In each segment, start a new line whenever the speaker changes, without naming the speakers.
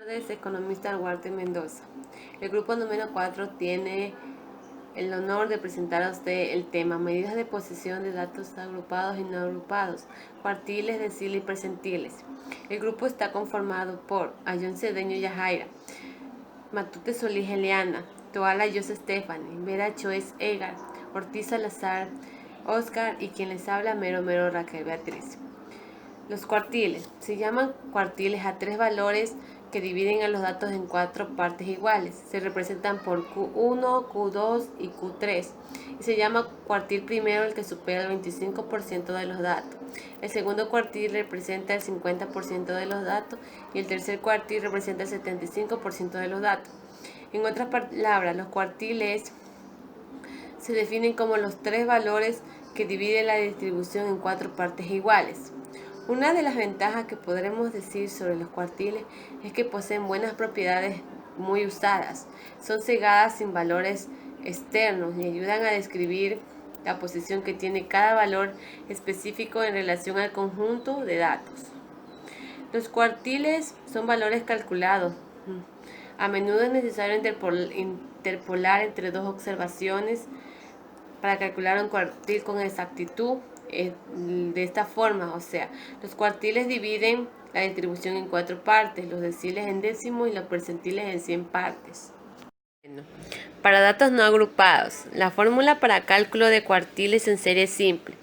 Buenas tardes, economista Walter Mendoza. El grupo número 4 tiene el honor de presentar a usted el tema medidas de posesión de datos agrupados y no agrupados, cuartiles, deciles y percentiles. El grupo está conformado por Ayón Cedeño Yajaira, Matute Solís Eliana, Toala José Stephanie, Vera Choes Egar, Ortiz Salazar, Oscar y quien les habla Mero Raquel Beatriz. Los cuartiles se llaman cuartiles a tres valores que dividen a los datos en cuatro partes iguales. Se representan por Q1, Q2 y Q3. Y se llama cuartil primero el que supera el 25% de los datos. El segundo cuartil representa el 50% de los datos y el tercer cuartil representa el 75% de los datos. En otras palabras, los cuartiles se definen como los tres valores que dividen la distribución en cuatro partes iguales. Una de las ventajas que podremos decir sobre los cuartiles es que poseen buenas propiedades muy usadas. Son cegadas sin valores externos y ayudan a describir la posición que tiene cada valor específico en relación al conjunto de datos. Los cuartiles son valores calculados. A menudo es necesario interpolar entre dos observaciones para calcular un cuartil con exactitud. De esta forma, o sea, los cuartiles dividen la distribución en cuatro partes, los deciles en décimos y los percentiles en 100 partes. Para datos no agrupados, la fórmula para cálculo de cuartiles en serie simple.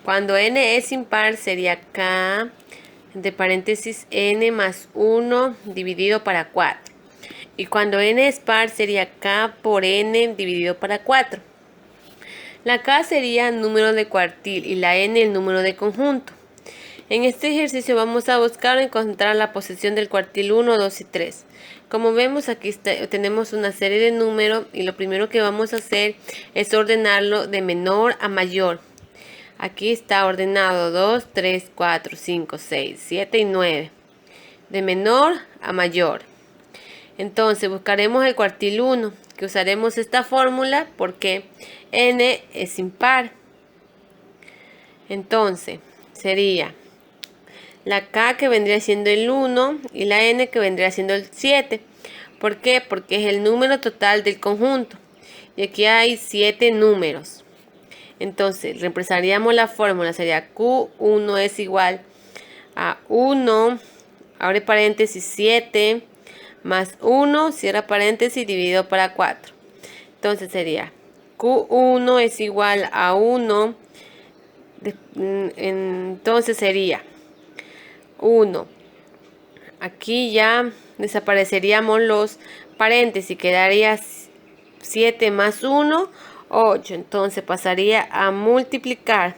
Cuando n es impar sería k entre paréntesis n más 1 dividido para 4. Y cuando n es par sería k por n dividido para 4. La k sería número de cuartil y la n el número de conjunto. En este ejercicio vamos a buscar o encontrar la posición del cuartil 1, 2 y 3. Como vemos aquí tenemos una serie de números y lo primero que vamos a hacer es ordenarlo de menor a mayor. Aquí está ordenado 2, 3, 4, 5, 6, 7 y 9. De menor a mayor. Entonces buscaremos el cuartil 1, que usaremos esta fórmula porque n es impar. Entonces sería la k que vendría siendo el 1 y la n que vendría siendo el 7. ¿Por qué? Porque es el número total del conjunto. Y aquí hay 7 números. Entonces reemplazaríamos la fórmula, sería Q1 es igual a 1, abre paréntesis 7, más 1, cierra paréntesis, dividido para 4. Entonces sería Q1 es igual a 1. Entonces sería 1. Aquí ya desapareceríamos los paréntesis. Quedaría 7 más 1, 8. Entonces pasaría a multiplicar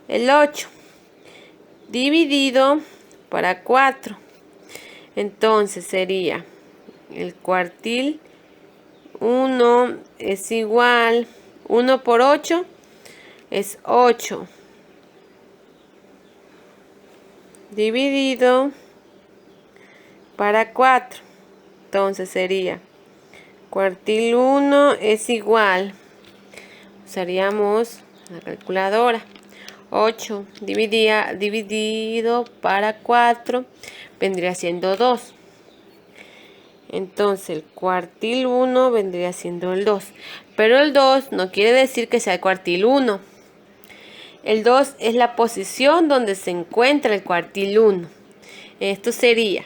el 8 dividido para 4. Entonces sería el cuartil 1 es igual, 1 por 8 es 8, dividido para 4. Entonces sería cuartil 1 es igual, usaríamos la calculadora, 8 dividido para 4 vendría siendo 2. Entonces el cuartil 1 vendría siendo el 2. Pero el 2 no quiere decir que sea el cuartil 1. El 2 es la posición donde se encuentra el cuartil 1. Esto sería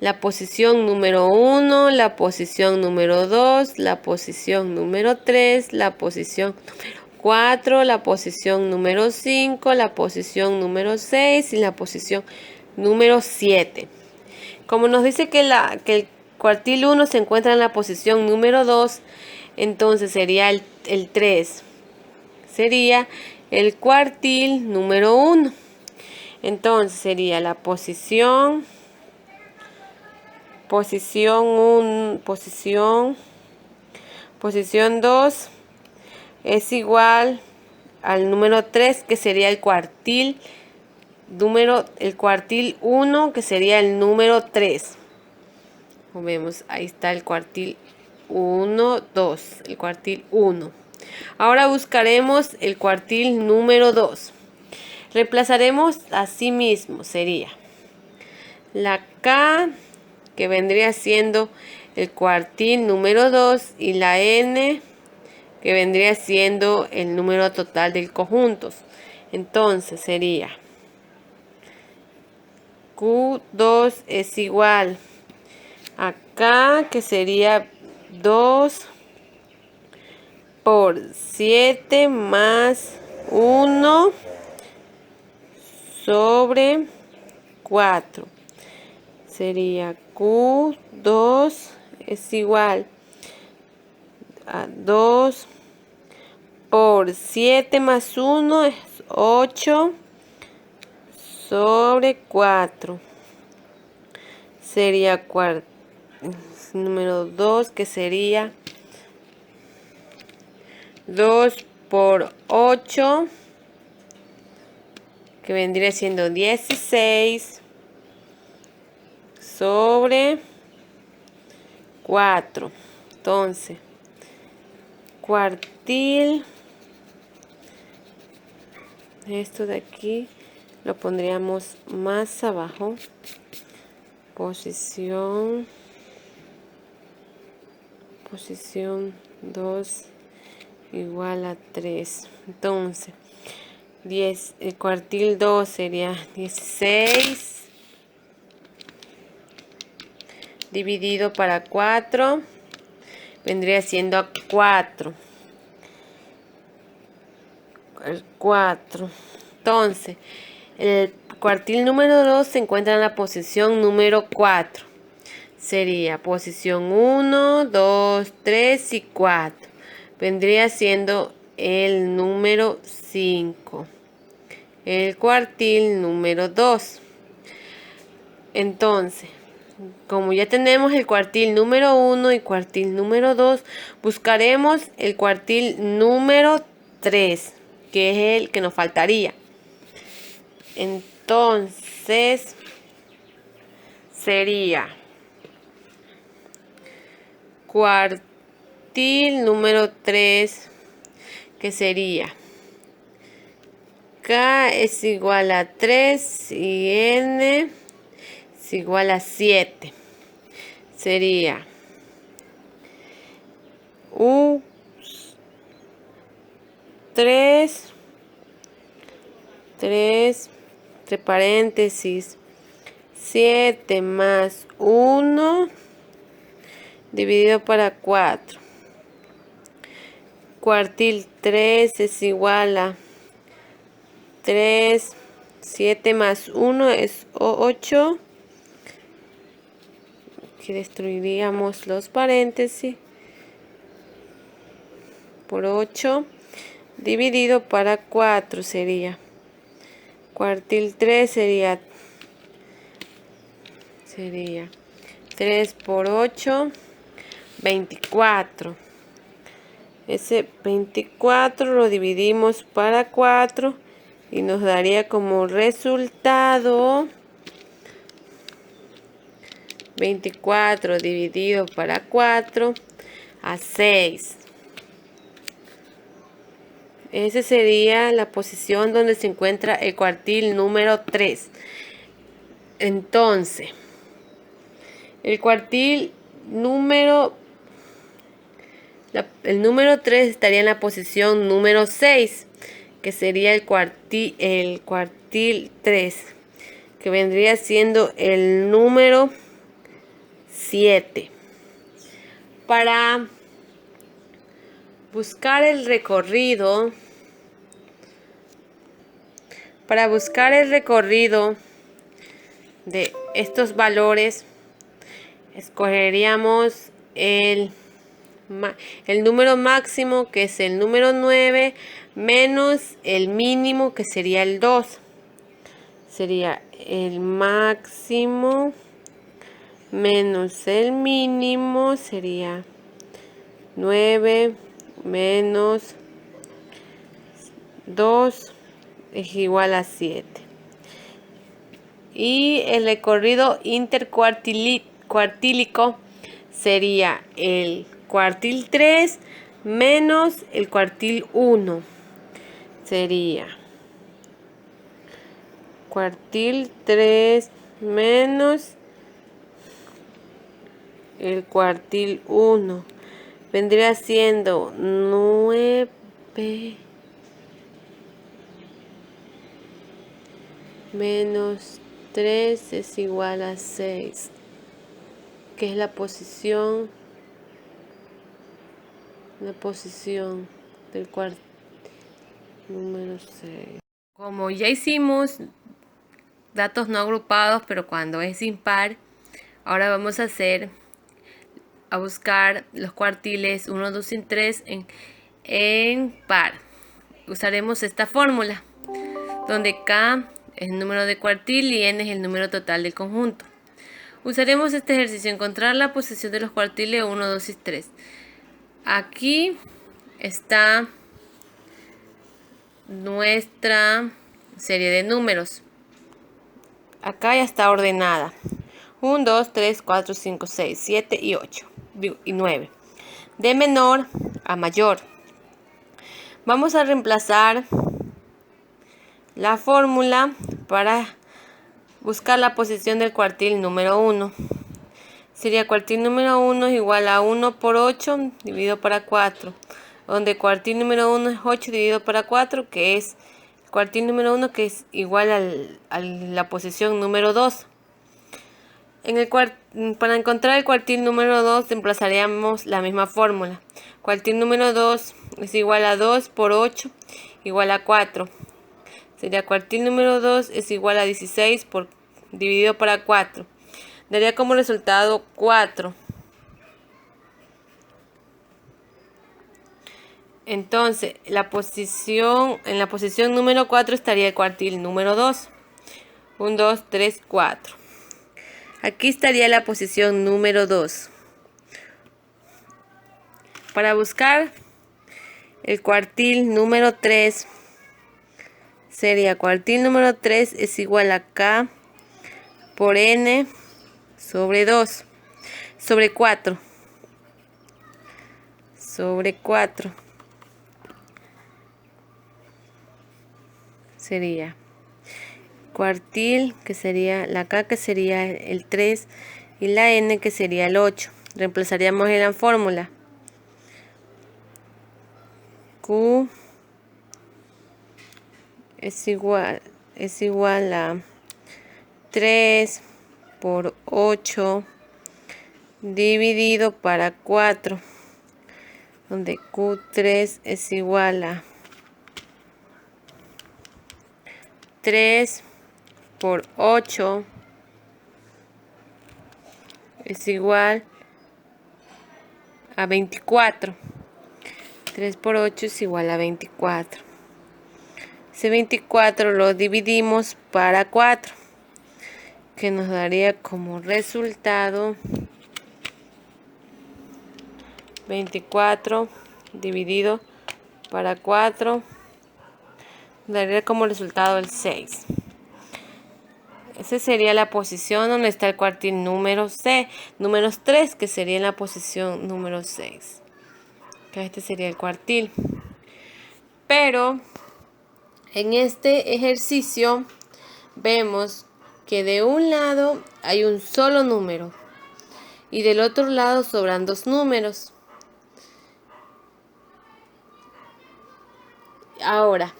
la posición número 1, la posición número 2, la posición número 3, la posición número 4, la posición número 5, la posición número 6 y la posición número 7. Como nos dice que el cuartil 1 se encuentra en la posición número 2, entonces sería el 3. Sería el cuartil número 1. Entonces sería la posición 2 es igual al número 3, que sería el cuartil 1, que sería el número 3. Como vemos, ahí está el cuartil 1, 2, el cuartil 1. Ahora buscaremos el cuartil número 2. Reemplazaremos así mismo, sería la K, que vendría siendo el cuartil número 2, y la N, que vendría siendo el número total del conjunto. Entonces sería Q2 es igual a K, que sería 2 por 7 más 1 sobre 4. Sería Q2 es igual a 2 por 7 más 1 es 8 sobre 4. Sería número 2, que sería 2 por 8, que vendría siendo 16 sobre 4. Entonces, cuartil, esto de aquí lo pondríamos más abajo. Posición 2 igual a 3. Entonces, el cuartil 2 sería 16 dividido para 4, vendría siendo a 4. El 4. Entonces, el cuartil número 2 se encuentra en la posición número 4. Sería posición 1, 2, 3 y 4. Vendría siendo el número 5. El cuartil número 2. Entonces, como ya tenemos el cuartil número 1 y cuartil número 2, buscaremos el cuartil número 3, que es el que nos faltaría. Entonces, sería cuartil número 3, que sería K es igual a 3 y N es igual a 7. Sería U3 entre paréntesis 7 más 1 dividido para 4. Cuartil 3 es igual a 3, 7 más 1 es 8. Aquí destruiríamos los paréntesis por 8 dividido para 4 sería. Cuartil 3 sería 3 por 8, 24. Ese 24 lo dividimos para 4 y nos daría como resultado 24 dividido para 4 a 6. Esa sería la posición donde se encuentra el cuartil número 3. Entonces, el cuartil número 3 estaría en la posición número 6, que sería el cuartil 3, que vendría siendo el número 7. Para buscar el recorrido, de estos valores, escogeríamos el número máximo, que es el número 9, menos el mínimo, que sería el 2. Sería el máximo menos el mínimo, sería 9 menos 2 es igual a 7. Y el recorrido intercuartílico sería el cuartil 3 menos el cuartil 1. Sería cuartil 3 menos el cuartil 1. Vendría siendo 9 menos 3 es igual a 6, que es la posición del cuartil número 6. Como ya hicimos datos no agrupados, pero cuando es impar, ahora vamos a buscar los cuartiles 1, 2 y 3 en par. Usaremos esta fórmula, donde K es el número de cuartil y N es el número total del conjunto. Usaremos este ejercicio, encontrar la posición de los cuartiles 1, 2 y 3. Aquí está nuestra serie de números. Acá ya está ordenada. 1, 2, 3, 4, 5, 6, 7 y 8 y 9. De menor a mayor. Vamos a reemplazar la fórmula para buscar la posición del cuartil número 1. Sería cuartil número 1 es igual a 1 por 8 dividido para 4. Donde cuartil número 1 es 8 dividido para 4, que es el cuartil número 1, que es igual a la posición número 2. Para encontrar el cuartil número 2 reemplazaríamos la misma fórmula. Cuartil número 2 es igual a 2 por 8 igual a 4. Sería cuartil número 2 es igual a 16 dividido para 4. Daría como resultado 4. Entonces, en la posición número 4 estaría el cuartil número 2. 1, 2, 3, 4. Aquí estaría la posición número 2. Para buscar el cuartil número 3, sería cuartil número 3 es igual a K por N sobre 2, sobre 4. Sobre 4. Sería cuartil, que sería la K, que sería el 3, y la N, que sería el 8. Reemplazaríamos en la fórmula. Q es igual a 3 por 8 dividido para 4, donde Q3 es igual a 3 por 8 es igual a 24. 3 por 8 es igual a 24. Ese 24 lo dividimos para 4, que nos daría como resultado 24 dividido para 4, daría como resultado el 6. Esa sería la posición donde está el cuartil número 3, que sería en la posición número 6. Este sería el cuartil. Pero en este ejercicio vemos que de un lado hay un solo número y del otro lado sobran dos números. Ahora,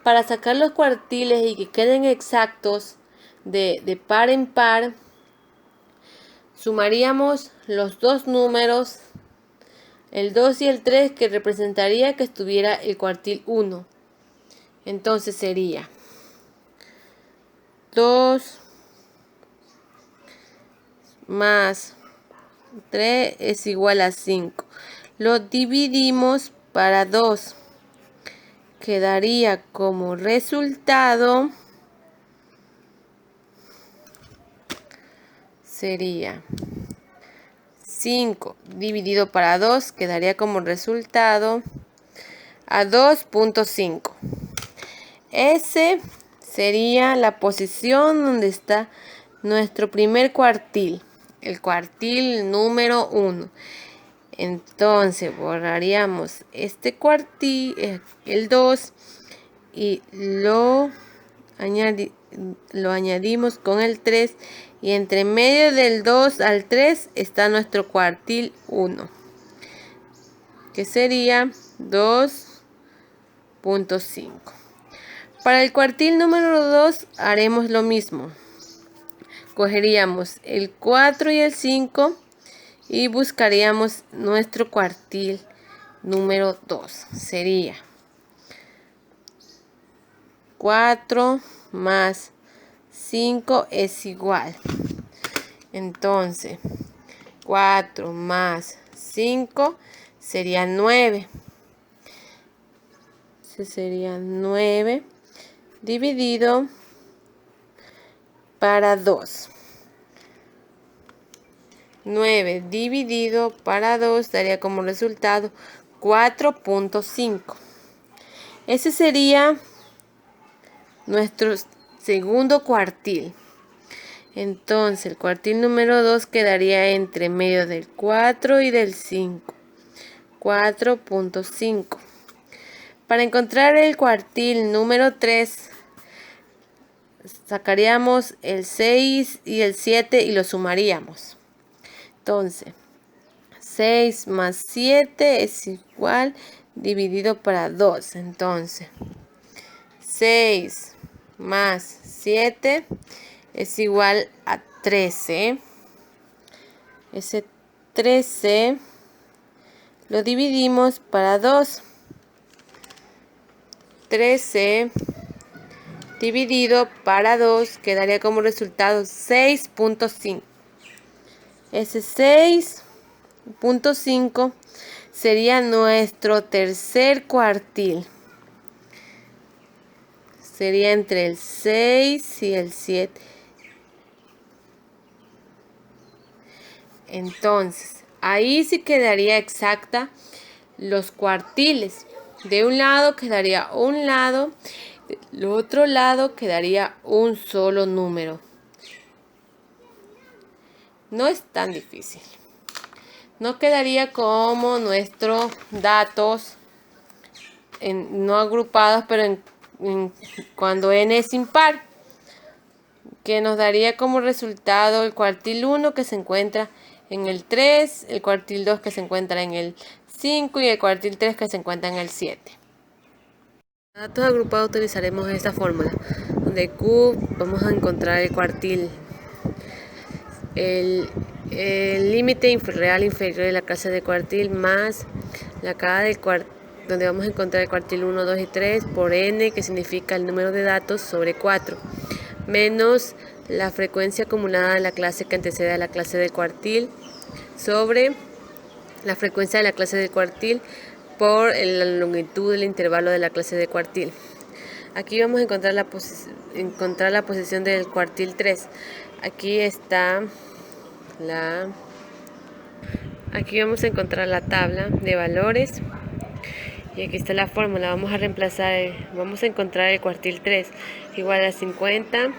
para sacar los cuartiles y que queden exactos de par en par, sumaríamos los dos números, el 2 y el 3, que representaría que estuviera el cuartil 1. Entonces sería 2 más 3 es igual a 5. Lo dividimos para 2. Quedaría como resultado, sería 5 dividido para 2, quedaría como resultado a 2.5. Ese sería la posición donde está nuestro primer cuartil, el cuartil número 1. Entonces borraríamos este cuartil, el 2, y lo lo añadimos con el 3 y entre medio del 2 al 3 está nuestro cuartil 1, que sería 2.5. Para el cuartil número 2 haremos lo mismo. Cogeríamos el 4 y el 5 y buscaríamos nuestro cuartil número 2. Sería 4 más 5 es igual. Entonces, 4 más 5 sería 9. Sería 9 dividido para 2. 9 dividido para 2 daría como resultado 4.5. Ese sería nuestro segundo cuartil. Entonces el cuartil número 2 quedaría entre medio del 4 y del 5. 4.5. Para encontrar el cuartil número 3, sacaríamos el 6 y el 7 y lo sumaríamos. Entonces, 6 más 7 es igual dividido para 2. Entonces, 6 más 7 es igual a 13. Ese 13 lo dividimos para 2. 13 dividido para 2 quedaría como resultado 6.5. Ese 6.5 sería nuestro tercer cuartil. Sería entre el 6 y el 7. Entonces, ahí sí quedaría exacta los cuartiles. De un lado quedaría un lado, del otro lado quedaría un solo número. No es tan difícil. No quedaría como nuestros datos no agrupados, pero cuando n es impar, que nos daría como resultado el cuartil 1 que se encuentra en el 3, el cuartil 2 que se encuentra en el 5 y el cuartil 3 que se encuentra en el 7. Para datos agrupados utilizaremos esta fórmula, donde Q vamos a encontrar el cuartil, el límite real inferior de la clase de cuartil más la cada del cuartil, donde vamos a encontrar el cuartil 1, 2 y 3 por n, que significa el número de datos, sobre 4, menos la frecuencia acumulada de la clase que antecede a la clase del cuartil, sobre la frecuencia de la clase del cuartil por la longitud del intervalo de la clase de cuartil. Aquí vamos a encontrar la posición del cuartil 3. Aquí está aquí vamos a encontrar la tabla de valores y aquí está la fórmula. Vamos a reemplazar, vamos a encontrar el cuartil 3 igual a 50,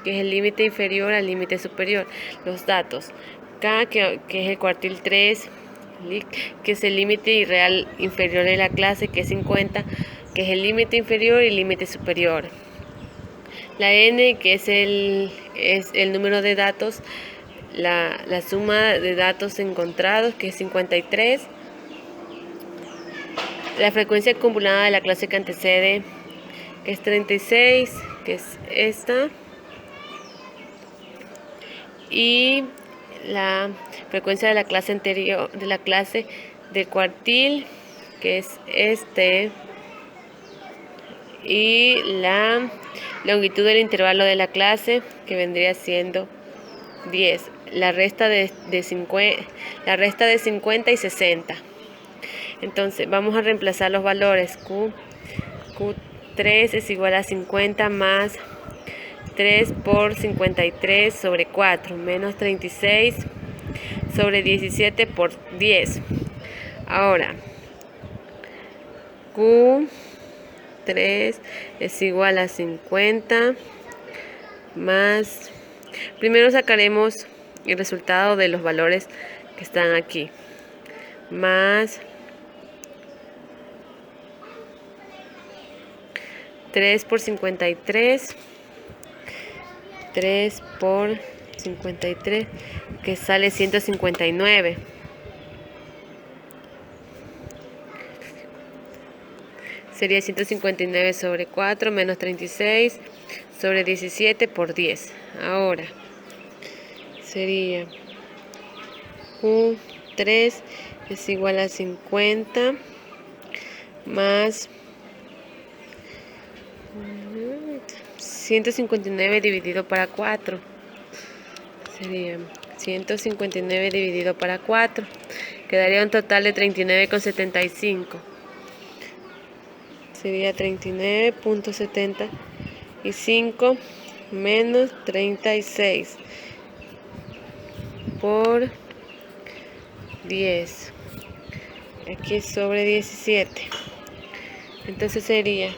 que es el límite inferior al límite superior. Los datos, K, que es el cuartil 3, que es el límite irreal inferior de la clase, que es 50, que es el límite inferior y límite superior. La n, que es el número de datos, la suma de datos encontrados, que es 53. La frecuencia acumulada de la clase que antecede, que es 36, que es esta. Y la frecuencia de la clase anterior, de la clase del cuartil, que es este. Y la longitud del intervalo de la clase, que vendría siendo 10. La resta de 50 y 60. Entonces vamos a reemplazar los valores. Q3 es igual a 50 más 3 por 53 sobre 4 menos 36 sobre 17 por 10. Ahora Q3 es igual a 50 más, primero sacaremos el resultado de los valores que están aquí, más 3 por 53. 3 por 53, que sale 159. Sería 159 sobre 4 menos 36 sobre 17 por 10. Ahora sería Q3 es igual a 50 más 159 dividido para 4. Sería 159 dividido para 4. Quedaría un total de 39,75. Sería 39.75 menos 36 por 10. Aquí sobre 17. Entonces sería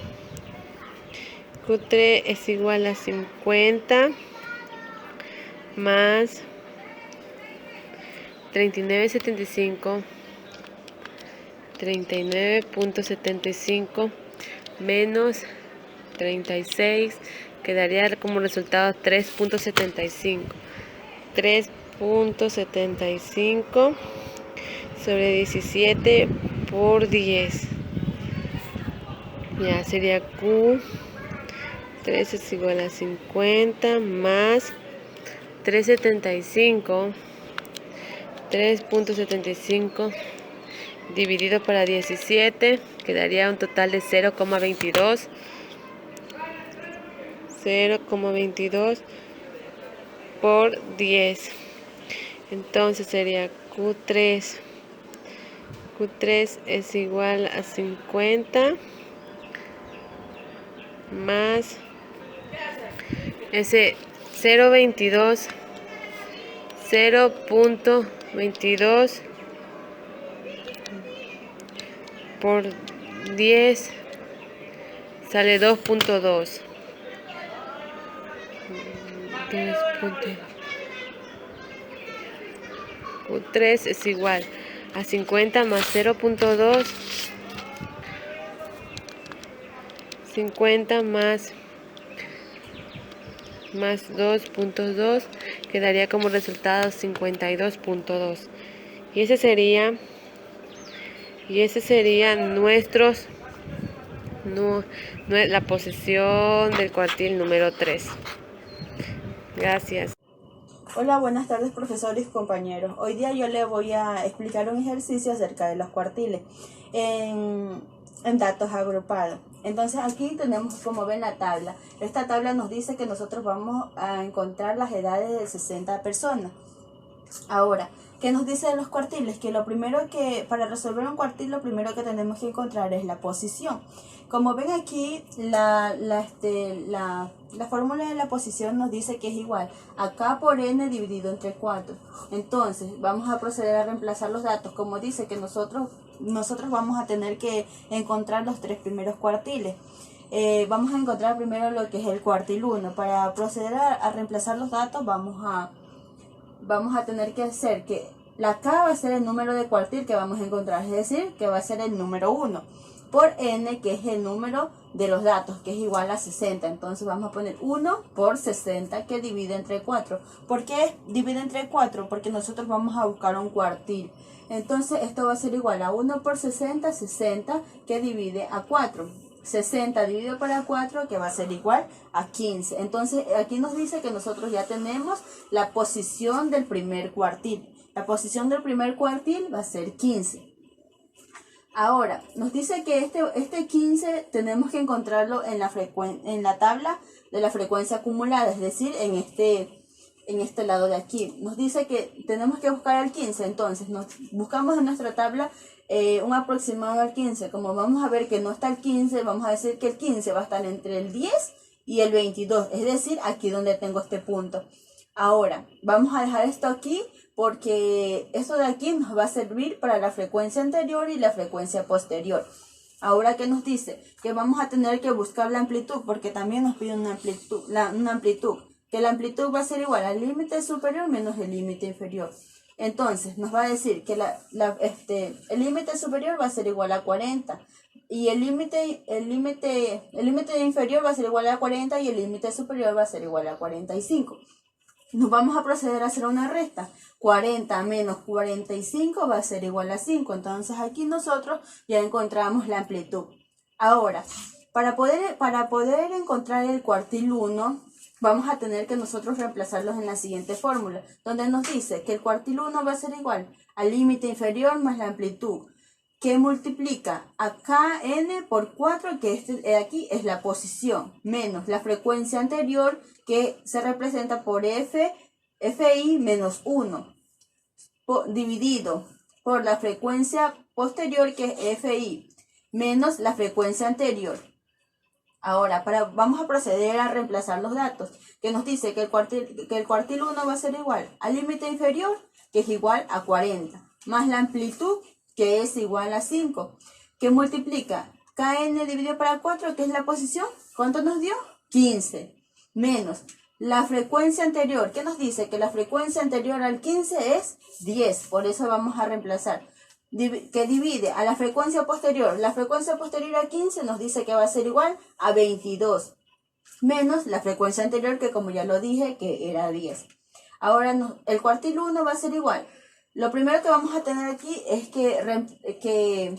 Q3 es igual a 50 más 39.75 39.75 menos 36, quedaría como resultado 3.75. 3.75 sobre 17 por 10. Ya sería Q3 es igual a 50 más 3.75 dividido para 17, quedaría un total de 0,22. 0,22 por 10. Entonces sería Q3 es igual a 50 más ese 0.22 por 10 sale 2.2. Q3 es igual a 50 más 0.2. 50 más 2.2 quedaría como resultado 52.2. Y ese sería la posesión del cuartil número 3. Gracias.
Hola, buenas tardes profesores y compañeros. Hoy día yo les voy a explicar un ejercicio acerca de los cuartiles en datos agrupados. Entonces aquí tenemos, como ven, la tabla. Esta tabla nos dice que nosotros vamos a encontrar las edades de 60 personas. Ahora, ¿qué nos dice de los cuartiles? Que para resolver un cuartil, lo primero que tenemos que encontrar es la posición. Como ven aquí, la fórmula de la posición nos dice que es igual a K por N dividido entre 4. Entonces, vamos a proceder a reemplazar los datos. Como dice que nosotros vamos a tener que encontrar los 3 primeros cuartiles. Vamos a encontrar primero lo que es el cuartil 1. Para proceder a reemplazar los datos, vamos a tener que hacer que la K va a ser el número de cuartil que vamos a encontrar, es decir, que va a ser el número 1, por N, que es el número de los datos, que es igual a 60. Entonces vamos a poner 1 por 60, que divide entre 4. ¿Por qué divide entre 4? Porque nosotros vamos a buscar un cuartil. Entonces esto va a ser igual a 1 por 60, 60, que divide a 4. 60 dividido para 4, que va a ser igual a 15. Entonces aquí nos dice que nosotros ya tenemos la posición del primer cuartil. La posición del primer cuartil va a ser 15. Ahora, nos dice que este 15 tenemos que encontrarlo en la tabla de la frecuencia acumulada, es decir, en este lado de aquí. Nos dice que tenemos que buscar al 15, entonces buscamos en nuestra tabla un aproximado al 15. Como vamos a ver que no está el 15, vamos a decir que el 15 va a estar entre el 10 y el 22, es decir, aquí donde tengo este punto. Ahora, vamos a dejar esto aquí porque esto de aquí nos va a servir para la frecuencia anterior y la frecuencia posterior. Ahora, ¿qué nos dice? Que vamos a tener que buscar la amplitud, porque también nos pide una amplitud, que la amplitud va a ser igual al límite superior menos el límite inferior. Entonces, nos va a decir que el límite superior va a ser igual a 40. y el límite inferior va a ser igual a 40 y el límite superior va a ser igual a 45. Nos vamos a proceder a hacer una resta. 40 menos 45 va a ser igual a 5. Entonces aquí nosotros ya encontramos la amplitud. Ahora, para poder encontrar el cuartil 1, vamos a tener que nosotros reemplazarlos en la siguiente fórmula, donde nos dice que el cuartil 1 va a ser igual al límite inferior más la amplitud, que multiplica a kn por 4, que aquí es la posición, menos la frecuencia anterior, que se representa por fi menos 1, dividido por la frecuencia posterior, que es fi, menos la frecuencia anterior. Ahora, vamos a proceder a reemplazar los datos, que nos dice que el cuartil 1 va a ser igual al límite inferior, que es igual a 40, más la amplitud, que es igual a 5, que multiplica kn dividido para 4, que es la posición. ¿Cuánto nos dio? 15, menos la frecuencia anterior, que nos dice que la frecuencia anterior al 15 es 10, por eso vamos a reemplazar, que divide a la frecuencia posterior. La frecuencia posterior a 15 nos dice que va a ser igual a 22, menos la frecuencia anterior, que como ya lo dije, que era 10. Ahora el cuartil 1 va a ser igual. Lo primero que vamos a tener aquí es que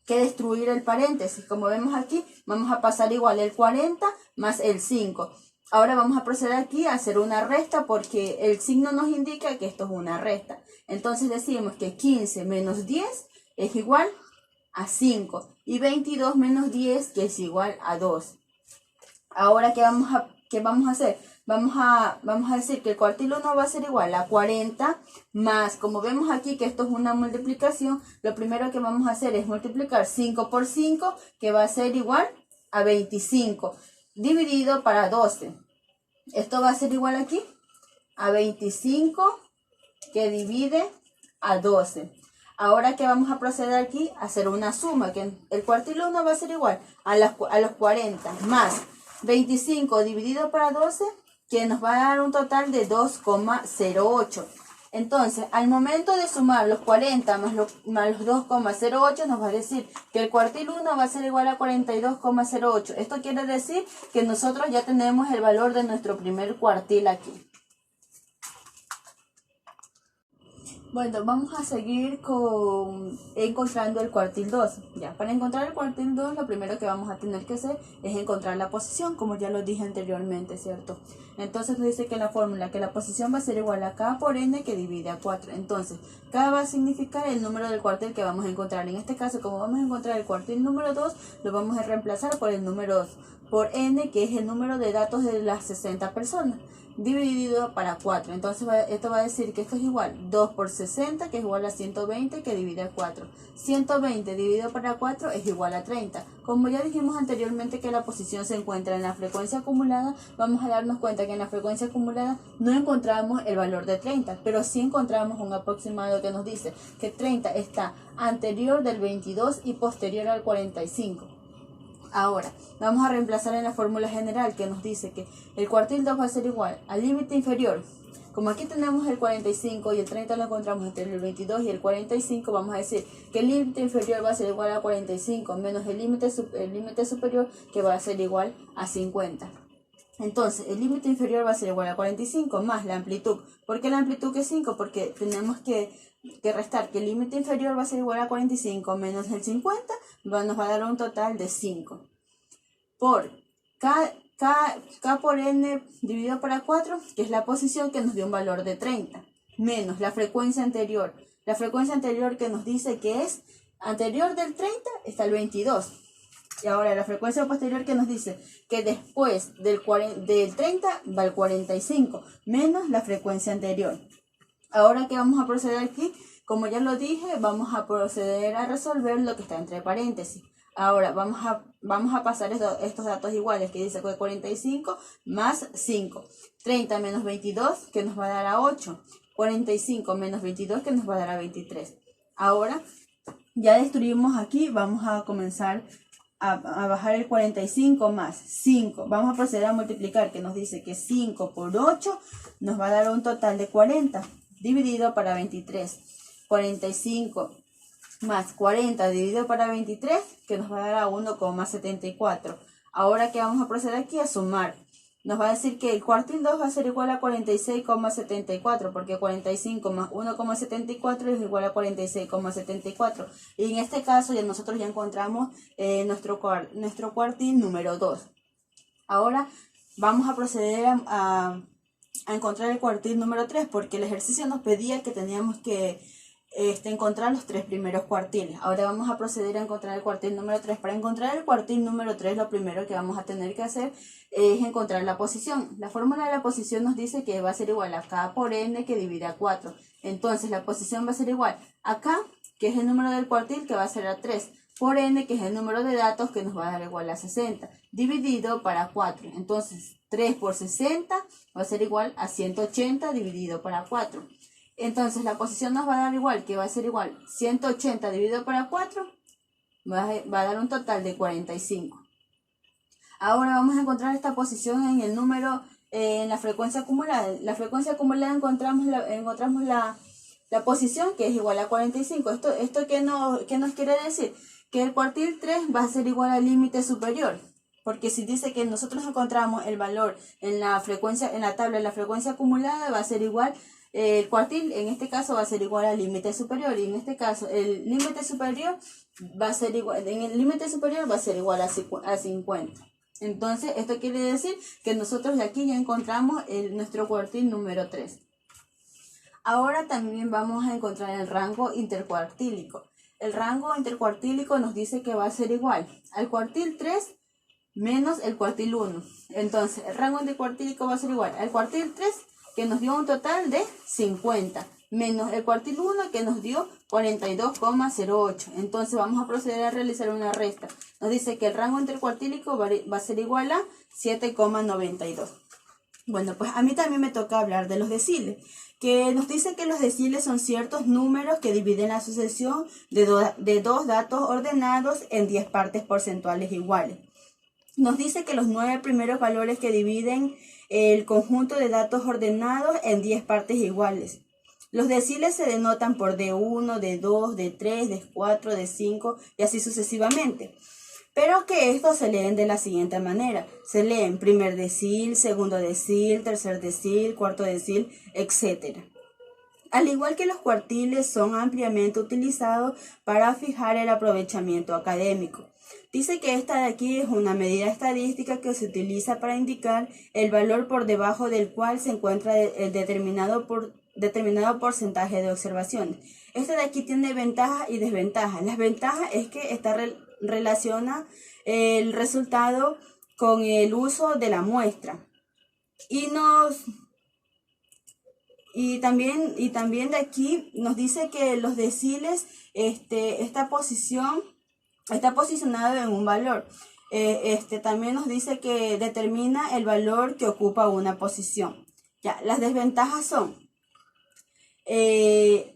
destruir el paréntesis. Como vemos aquí, vamos a pasar igual el 40 más el 5. Ahora vamos a proceder aquí a hacer una resta, porque el signo nos indica que esto es una resta. Entonces decimos que 15 menos 10 es igual a 5. Y 22 menos 10, que es igual a 2. Ahora, ¿qué vamos a hacer? Vamos a decir que el cuartil 1 va a ser igual a 40 más, como vemos aquí que esto es una multiplicación, lo primero que vamos a hacer es multiplicar 5 por 5, que va a ser igual a 25, dividido para 12. Esto va a ser igual aquí a 25, que divide a 12. Ahora que vamos a proceder aquí a hacer una suma, que el cuartil 1 va a ser igual a los 40 más 25 dividido para 12, que nos va a dar un total de 2,08. Entonces, al momento de sumar los 40 más los 2,08, nos va a decir que el cuartil 1 va a ser igual a 42,08. Esto quiere decir que nosotros ya tenemos el valor de nuestro primer cuartil aquí. Bueno, vamos a seguir encontrando el cuartil 2. Ya, para encontrar el cuartil 2, lo primero que vamos a tener que hacer es encontrar la posición, como ya lo dije anteriormente, ¿cierto? Entonces nos dice que la fórmula, que la posición va a ser igual a k por n, que divide a 4. Entonces, k va a significar el número del cuartil que vamos a encontrar. En este caso, como vamos a encontrar el cuartil número 2, lo vamos a reemplazar por el número 2, por n, que es el número de datos de las 60 personas. Dividido para 4. Entonces esto va a decir que esto es igual 2 por 60, que es igual a 120, que divide a 4. 120 dividido para 4 es igual a 30. Como ya dijimos anteriormente que la posición se encuentra en la frecuencia acumulada, vamos a darnos cuenta que en la frecuencia acumulada no encontramos el valor de 30, pero sí encontramos un aproximado que nos dice que 30 está anterior del 22 y posterior al 45. Ahora, vamos a reemplazar en la fórmula general, que nos dice que el cuartil 2 va a ser igual al límite inferior. Como aquí tenemos el 45 y el 30 lo encontramos entre el 22 y el 45, vamos a decir que el límite inferior va a ser igual a 45 menos el límite superior, que va a ser igual a 50. Entonces, el límite inferior va a ser igual a 45 más la amplitud. ¿Por qué la amplitud que es 5? Porque tenemos que restar que el límite inferior va a ser igual a 45 menos el 50, nos va a dar un total de 5. Por k por n dividido para 4, que es la posición, que nos dio un valor de 30, menos la frecuencia anterior. La frecuencia anterior, que nos dice que es anterior del 30 está el 22. Y ahora la frecuencia posterior, que nos dice que después del 30 va el 45, menos la frecuencia anterior. Ahora que vamos a proceder aquí, como ya lo dije, vamos a proceder a resolver lo que está entre paréntesis. Ahora vamos a pasar estos datos iguales, que dice que 45 más 5. 30 menos 22, que nos va a dar a 8. 45 menos 22, que nos va a dar a 23. Ahora ya destruimos aquí, vamos a comenzar a bajar el 45 más 5. Vamos a proceder a multiplicar, que nos dice que 5 por 8 nos va a dar un total de 40, dividido para 23. 45 más 40 dividido para 23, que nos va a dar a 1,74. Ahora que vamos a proceder aquí a sumar, nos va a decir que el cuartil 2 va a ser igual a 46,74, porque 45 más 1,74 es igual a 46,74. Y en este caso ya nosotros ya encontramos nuestro cuartil número 2. Ahora vamos a proceder a encontrar el cuartil número 3, porque el ejercicio nos pedía que teníamos que encontrar los 3 primeros cuartiles. Ahora vamos a proceder a encontrar el cuartil número 3. Para encontrar el cuartil número 3, lo primero que vamos a tener que hacer es encontrar la posición. La fórmula de la posición nos dice que va a ser igual a K por N que divide a 4. Entonces la posición va a ser igual a K, que es el número del cuartil, que va a ser a 3, por N, que es el número de datos, que nos va a dar igual a 60, dividido para 4. Entonces 3 por 60 va a ser igual a 180 dividido para 4. Entonces la posición nos va a dar igual, que va a ser igual 180 dividido para 4, va a dar un total de 45. Ahora vamos a encontrar esta posición en el número, en la frecuencia acumulada. La frecuencia acumulada encontramos la posición, que es igual a 45. ¿Esto qué nos quiere decir? Que el cuartil 3 va a ser igual al límite superior. Porque si dice que nosotros encontramos el valor en la tabla de la frecuencia acumulada, va a ser igual. El cuartil en este caso va a ser igual al límite superior, y en este caso el límite superior va a ser igual, en el límite superior va a ser igual a 50. Entonces esto quiere decir que nosotros de aquí ya encontramos nuestro cuartil número 3. Ahora también vamos a encontrar el rango intercuartílico. El rango intercuartílico nos dice que va a ser igual al cuartil 3 menos el cuartil 1. Entonces el rango intercuartílico va a ser igual al cuartil 3, que nos dio un total de 50, menos el cuartil 1, que nos dio 42,08. Entonces vamos a proceder a realizar una resta. Nos dice que el rango intercuartílico va a ser igual a 7,92. Bueno, pues a mí también me toca hablar de los deciles, que nos dice que los deciles son ciertos números que dividen la sucesión de dos datos ordenados en 10 partes porcentuales iguales. Nos dice que los 9 primeros valores que dividen el conjunto de datos ordenados en 10 partes iguales. Los deciles se denotan por D1, D2, D3, D4, D5 y así sucesivamente. Pero que estos se leen de la siguiente manera. Se leen primer decil, segundo decil, tercer decil, cuarto decil, etc. Al igual que los cuartiles, son ampliamente utilizados para fijar el aprovechamiento académico. Dice que esta de aquí es una medida estadística que se utiliza para indicar el valor por debajo del cual se encuentra el determinado porcentaje de observaciones. Este de aquí tiene ventajas y desventajas. Las ventajas es que relaciona el resultado con el uso de la muestra. Y también de aquí nos dice que los deciles, está posicionado en un valor. También nos dice que determina el valor que ocupa una posición. Ya, las desventajas son,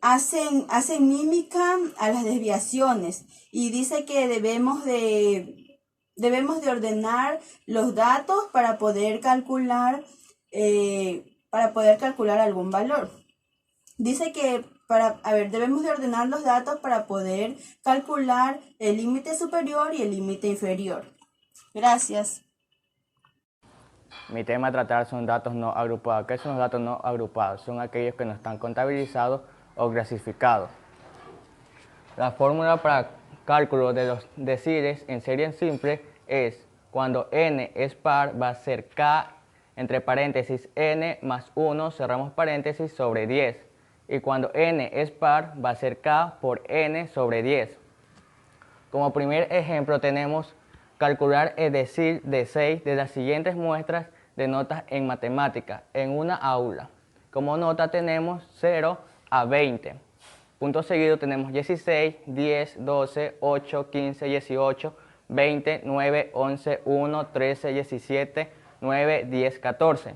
hacen mímica a las desviaciones, y dice que debemos de ordenar los datos para poder calcular algún valor. Dice que debemos de ordenar los datos para poder calcular el límite superior y el límite inferior. Gracias.
Mi tema a tratar son datos no agrupados. ¿Qué son los datos no agrupados? Son aquellos que no están contabilizados o clasificados. La fórmula para cálculo de los deciles en serie simple es: cuando n es par, va a ser k entre paréntesis n más 1, cerramos paréntesis, sobre 10. Y cuando n es par, va a ser k por n sobre 10. Como primer ejemplo tenemos calcular el decil de 6 de las siguientes muestras de notas en matemática en una aula. Como nota tenemos 0 a 20. Punto seguido tenemos 16, 10, 12, 8, 15, 18, 20, 9, 11, 1, 13, 17, 9, 10, 14.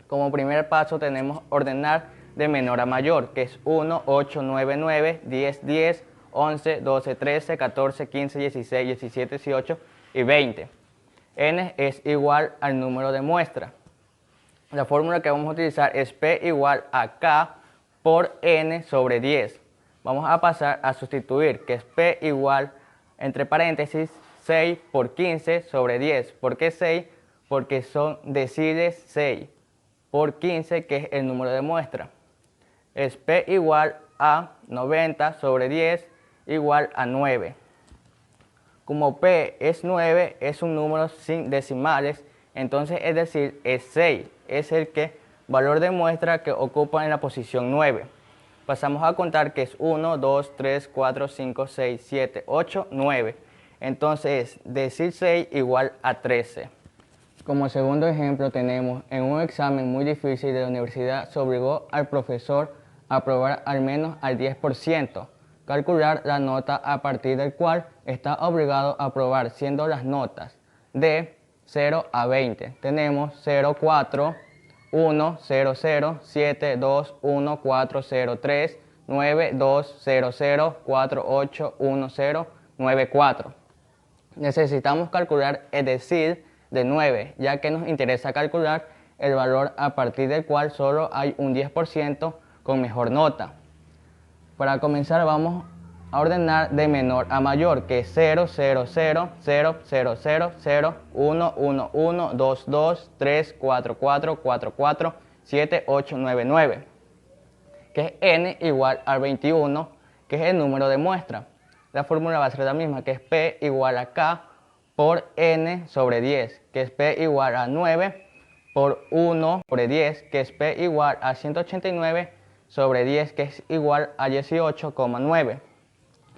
Como primer paso tenemos ordenar de menor a mayor, que es 1, 8, 9, 9, 10, 10, 11, 12, 13, 14, 15, 16, 17, 18 y 20. N es igual al número de muestra. La fórmula que vamos a utilizar es P igual a K por N sobre 10. vamos a pasar a sustituir, que es P igual, entre paréntesis, 6 por 15 sobre 10. ¿Por qué 6? Porque son deciles 6 por 15, que es el número de muestra. Es P igual a 90 sobre 10 igual a 9. Como P es 9, es un número sin decimales, entonces es decir, es 6. Es el valor de muestra que ocupa en la posición 9. Pasamos a contar que es 1, 2, 3, 4, 5, 6, 7, 8, 9. Entonces, decir 6 igual a 13. Como segundo ejemplo tenemos, en un examen muy difícil de la universidad se obligó al profesor a aprobar al menos al 10%. Calcular la nota a partir del cual está obligado a aprobar, siendo las notas de 0 a 20. Tenemos 0, 4, 1, 0, 0, 7, 2, 1, 4, 0, 3, 9, 2, 0, 0, 4, 8, 1, 0, 9, 4. Necesitamos calcular el decil de 9, ya que nos interesa calcular el valor a partir del cual solo hay un 10% con mejor nota. Para comenzar vamos a ordenar de menor a mayor, que es 0, 0, 0, 0, 0, 0, 0, 1, 1, 1, 2, 2, 3, 4, 4, 4, 4, 7, 8, 9, 9, que es n igual al 21, que es el número de muestra. La fórmula va a ser la misma, que es P igual a K por n sobre 10, que es P igual a 9 por 1 sobre 10, que es P igual a 189 sobre 10, que es igual a 18,9.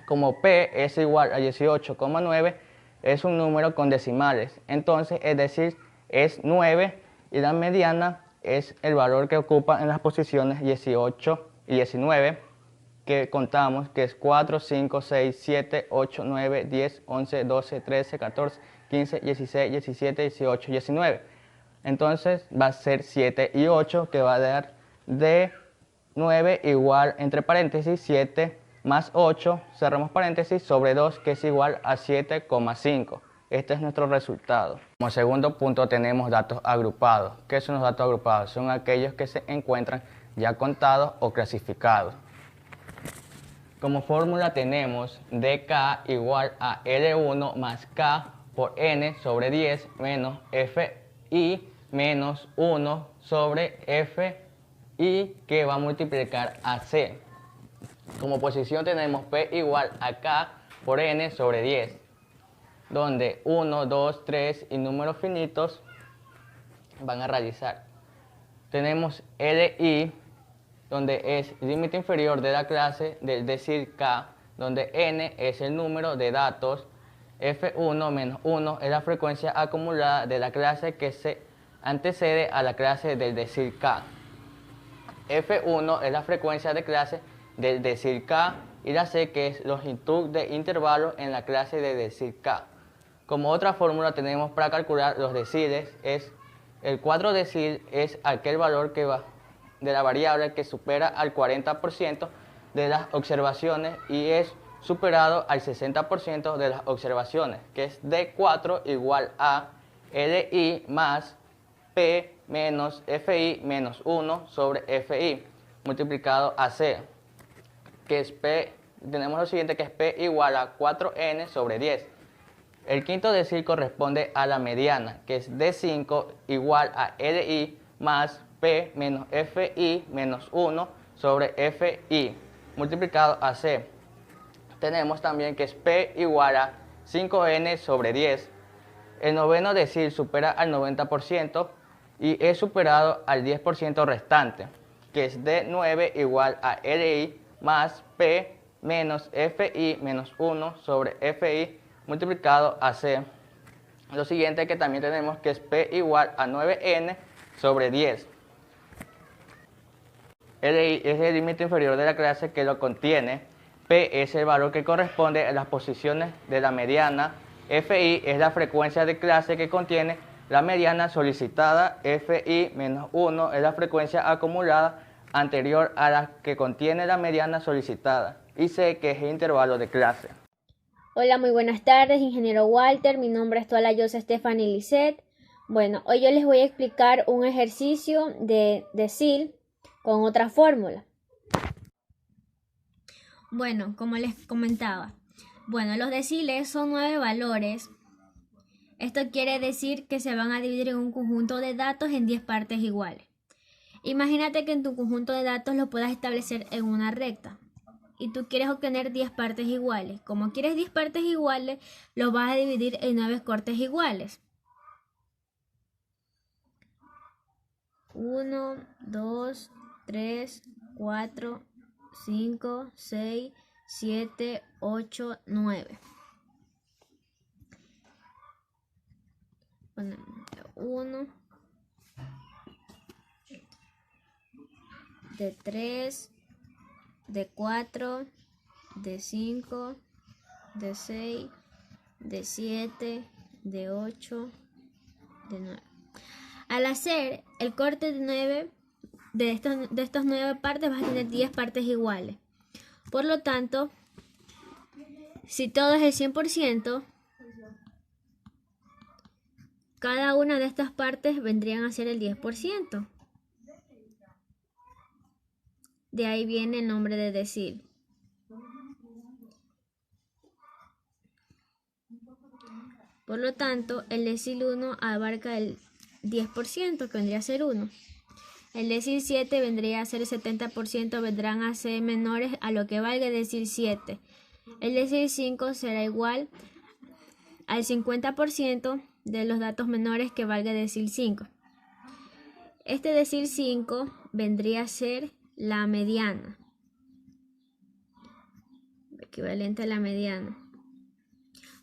Como P es igual a 18,9, es un número con decimales, entonces es decir, es 9 y la mediana es el valor que ocupa en las posiciones 18 y 19, que contamos, que es 4, 5, 6, 7, 8, 9, 10, 11, 12, 13, 14, 15, 16, 17, 18, 19. Entonces va a ser 7 y 8, que va a dar de 9 igual, entre paréntesis, 7 más 8, cerramos paréntesis, sobre 2, que es igual a 7,5. Este es nuestro resultado. Como segundo punto tenemos datos agrupados. ¿Qué son los datos agrupados? Son aquellos que se encuentran ya contados o clasificados. Como fórmula tenemos dk igual a L1 más K por N sobre 10 menos Fi menos 1 sobre Fi, que va a multiplicar a C. Como posición tenemos P igual a K por N sobre 10, donde 1, 2, 3 y números finitos van a realizar. Tenemos Li, donde es límite inferior de la clase del decir K, donde N es el número de datos, F1 menos 1 es la frecuencia acumulada de la clase que se antecede a la clase del decir K. F1 es la frecuencia de clase del decir K y la C, que es longitud de intervalo en la clase de decir K. Como otra fórmula tenemos para calcular los deciles, es el 4 decil es aquel valor que va de la variable que supera al 40% de las observaciones y es superado al 60% de las observaciones, que es D4 igual a LI más P menos Fi menos 1 sobre Fi multiplicado a C, que es P, tenemos lo siguiente, que es P igual a 4N sobre 10. El quinto decil corresponde a la mediana, que es D5 igual a LI más P menos Fi menos 1 sobre Fi multiplicado a C. Tenemos también que es P igual a 5N sobre 10. El noveno decil supera al 90% y es superado al 10% restante, que es D9 igual a LI más P menos Fi menos 1 sobre Fi multiplicado a C. Lo siguiente que también tenemos que es P igual a 9N sobre 10. LI es el límite inferior de la clase que lo contiene. P es el valor que corresponde a las posiciones de la mediana. Fi es la frecuencia de clase que contiene la mediana solicitada. Fi menos 1 es la frecuencia acumulada anterior a la que contiene la mediana solicitada. Y C, que es el intervalo de clase.
Hola, muy buenas tardes, ingeniero Walter. Mi nombre es Toalayosa Stephanie Lisset. Bueno, hoy yo les voy a explicar un ejercicio de decil con otra fórmula. Bueno, como les comentaba, bueno, los deciles son 9 valores. Esto quiere decir que se van a dividir en un conjunto de datos en 10 partes iguales. Imagínate que en tu conjunto de datos lo puedas establecer en una recta y tú quieres obtener 10 partes iguales. Como quieres 10 partes iguales, los vas a dividir en 9 cortes iguales. 1, 2, 3, 4, 5, 6, 7, 8, 9. Ponemos 1, de 3, de 4, de 5, de 6, de 7, de 8, de 9. Al hacer el corte de 9, de estos 9 partes vas a tener 10 partes iguales. Por lo tanto, si todo es el 100%, cada una de estas partes vendrían a ser el 10%. De ahí viene el nombre de decil. Por lo tanto, el decil 1 abarca el 10%, que vendría a ser 1. El decil 7 vendría a ser el 70%, vendrán a ser menores a lo que valga el decil 7. El decil 5 será igual al 50% de los datos menores que valga el decil 5. Este decil 5 vendría a ser la mediana, equivalente a la mediana.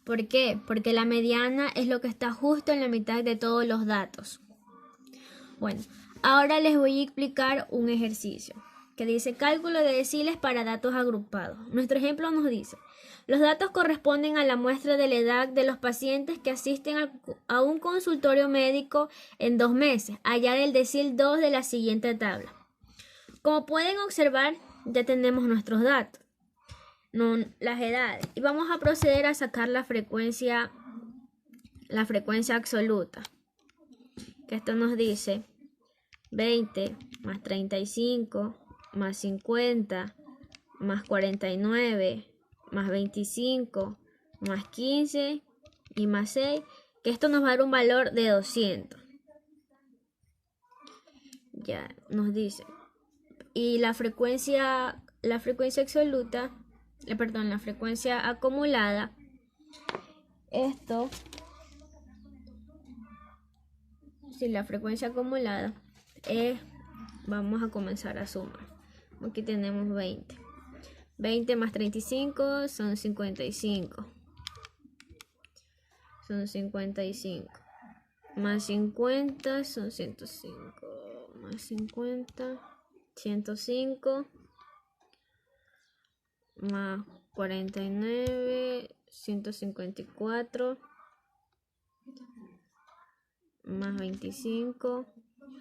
¿Por qué? Porque la mediana es lo que está justo en la mitad de todos los datos. Bueno, ahora les voy a explicar un ejercicio que dice cálculo de deciles para datos agrupados. Nuestro ejemplo nos dice, los datos corresponden a la muestra de la edad de los pacientes que asisten a un consultorio médico en 2 meses. Hallar el decil 2 de la siguiente tabla. Como pueden observar, ya tenemos nuestros datos, las edades, y vamos a proceder a sacar la frecuencia absoluta, que esto nos dice 20 más 35 más 50 más 49 más 25 más 15 y más 6, que esto nos va a dar un valor de 200. Ya nos dice. Y la frecuencia absoluta, la frecuencia acumulada, la frecuencia acumulada es, vamos a comenzar a sumar. Aquí tenemos 20. 20 más 35 son 55. Son 55. Más 50 son 105. Más 50, 105. Más 49, 154. Más 25,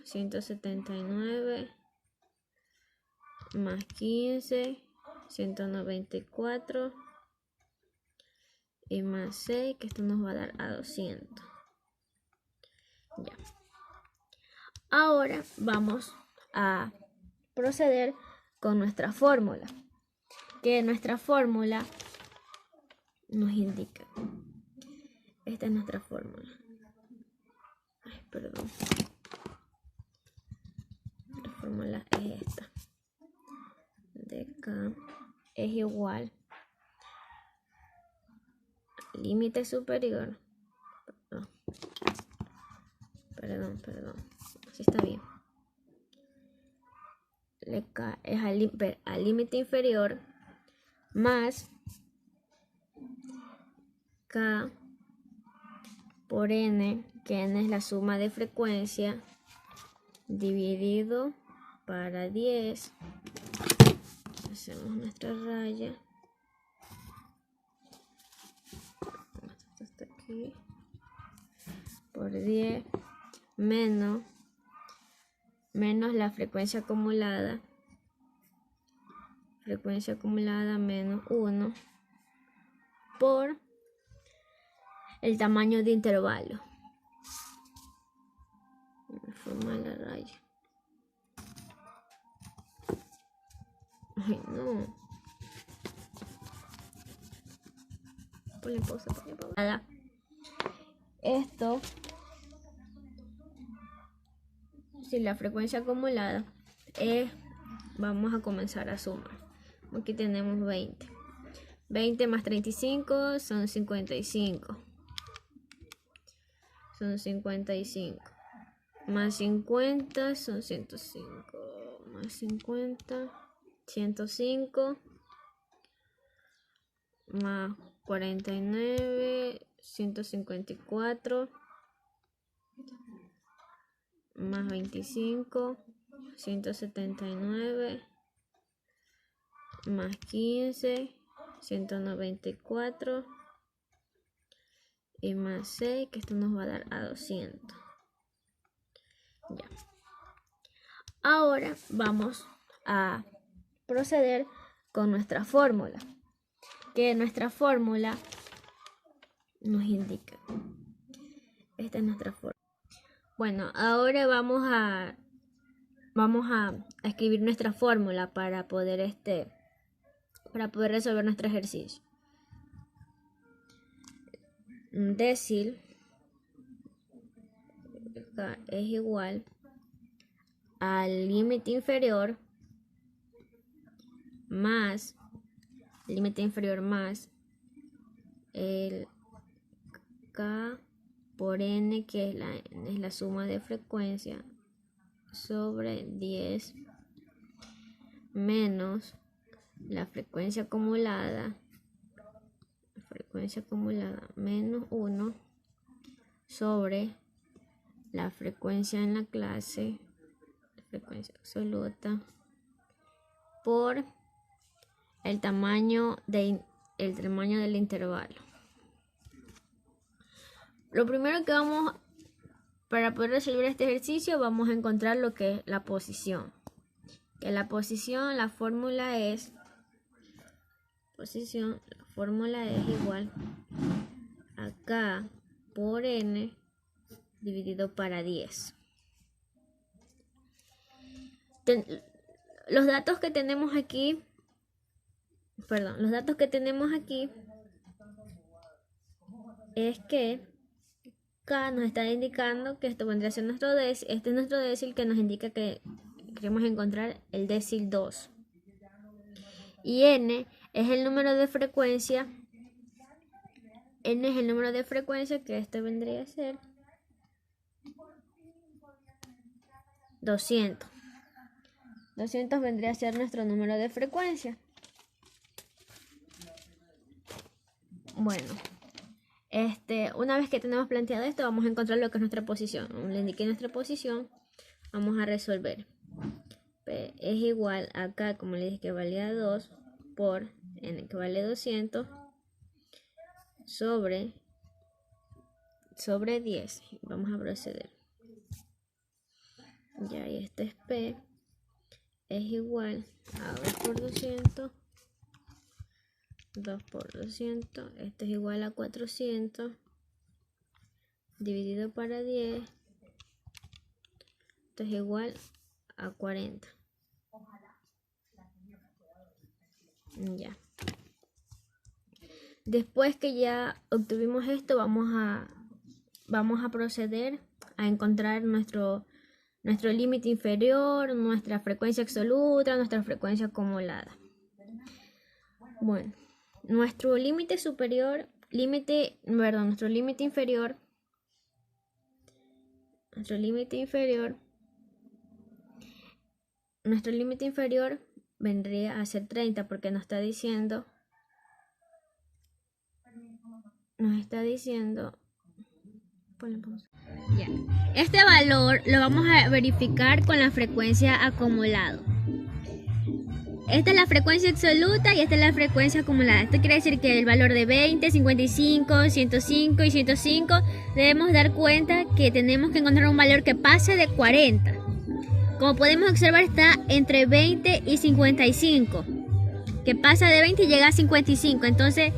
179. Más 15, 194. Y más 6, que esto nos va a dar a 200. Ya. Ahora vamos a proceder con nuestra fórmula. Que nuestra fórmula nos indica. Esta es nuestra fórmula. Ay, perdón. La fórmula es esta. K es igual límite superior. Perdón. Así está bien. K es al límite inferior más K por N, que N es la suma de frecuencia, dividido para 10. Hacemos nuestra raya. Esto está aquí. Por 10 menos la frecuencia acumulada. Frecuencia acumulada menos 1 por el tamaño de intervalo. Forma la raya. Ay, no. ponle pausa. Nada. Esto, si la frecuencia acumulada es, vamos a comenzar a sumar. Aquí tenemos 20. 20 más 35 son 55. Son 55. Más 50 son 105. Más 50, 105. Más 49, 154. Más 25, 179. Más 15, 194. Y más 6, que esto nos va a dar a 200. Ya. Ahora vamos a proceder con nuestra fórmula. Que nuestra fórmula nos indica. Esta es nuestra fórmula. Bueno, ahora vamos a escribir nuestra fórmula para poder resolver nuestro ejercicio. Un décil es igual al límite inferior más el K por N, que es la suma de frecuencia, sobre 10 menos la frecuencia acumulada menos 1 sobre la frecuencia en la clase, frecuencia absoluta, por el tamaño del intervalo. Lo primero que para poder resolver este ejercicio, vamos a encontrar lo que es la posición. Que la posición, la fórmula es igual a K por N dividido para 10. Los datos que tenemos aquí es que K nos está indicando que esto vendría a ser nuestro décil. Este es nuestro décil, que nos indica que queremos encontrar el décil 2. Y N es el número de frecuencia. Que esto vendría a ser 200. 200 vendría a ser nuestro número de frecuencia. Bueno, una vez que tenemos planteado esto, vamos a encontrar lo que es nuestra posición. Le indiqué nuestra posición. Vamos a resolver. P es igual a K, como le dije, que valía 2, por N, que vale 200, sobre 10. Vamos a proceder. Ya, y este es P. Es igual a 2 por 200. 2 por 200. Esto es igual a 400. Dividido para 10. Esto es igual a 40. Ya. Después que ya obtuvimos esto, vamos a proceder a encontrar nuestro límite inferior, nuestra frecuencia absoluta, nuestra frecuencia acumulada. Bueno, nuestro límite inferior vendría a ser 30, porque nos está diciendo ya. Este valor lo vamos a verificar con la frecuencia acumulada. Esta es la frecuencia absoluta y esta es la frecuencia acumulada. Esto quiere decir que el valor de 20, 55, 105 y 105 debemos dar cuenta que tenemos que encontrar un valor que pase de 40. Como podemos observar, está entre 20 y 55, que pasa de 20 y llega a 55. Entonces,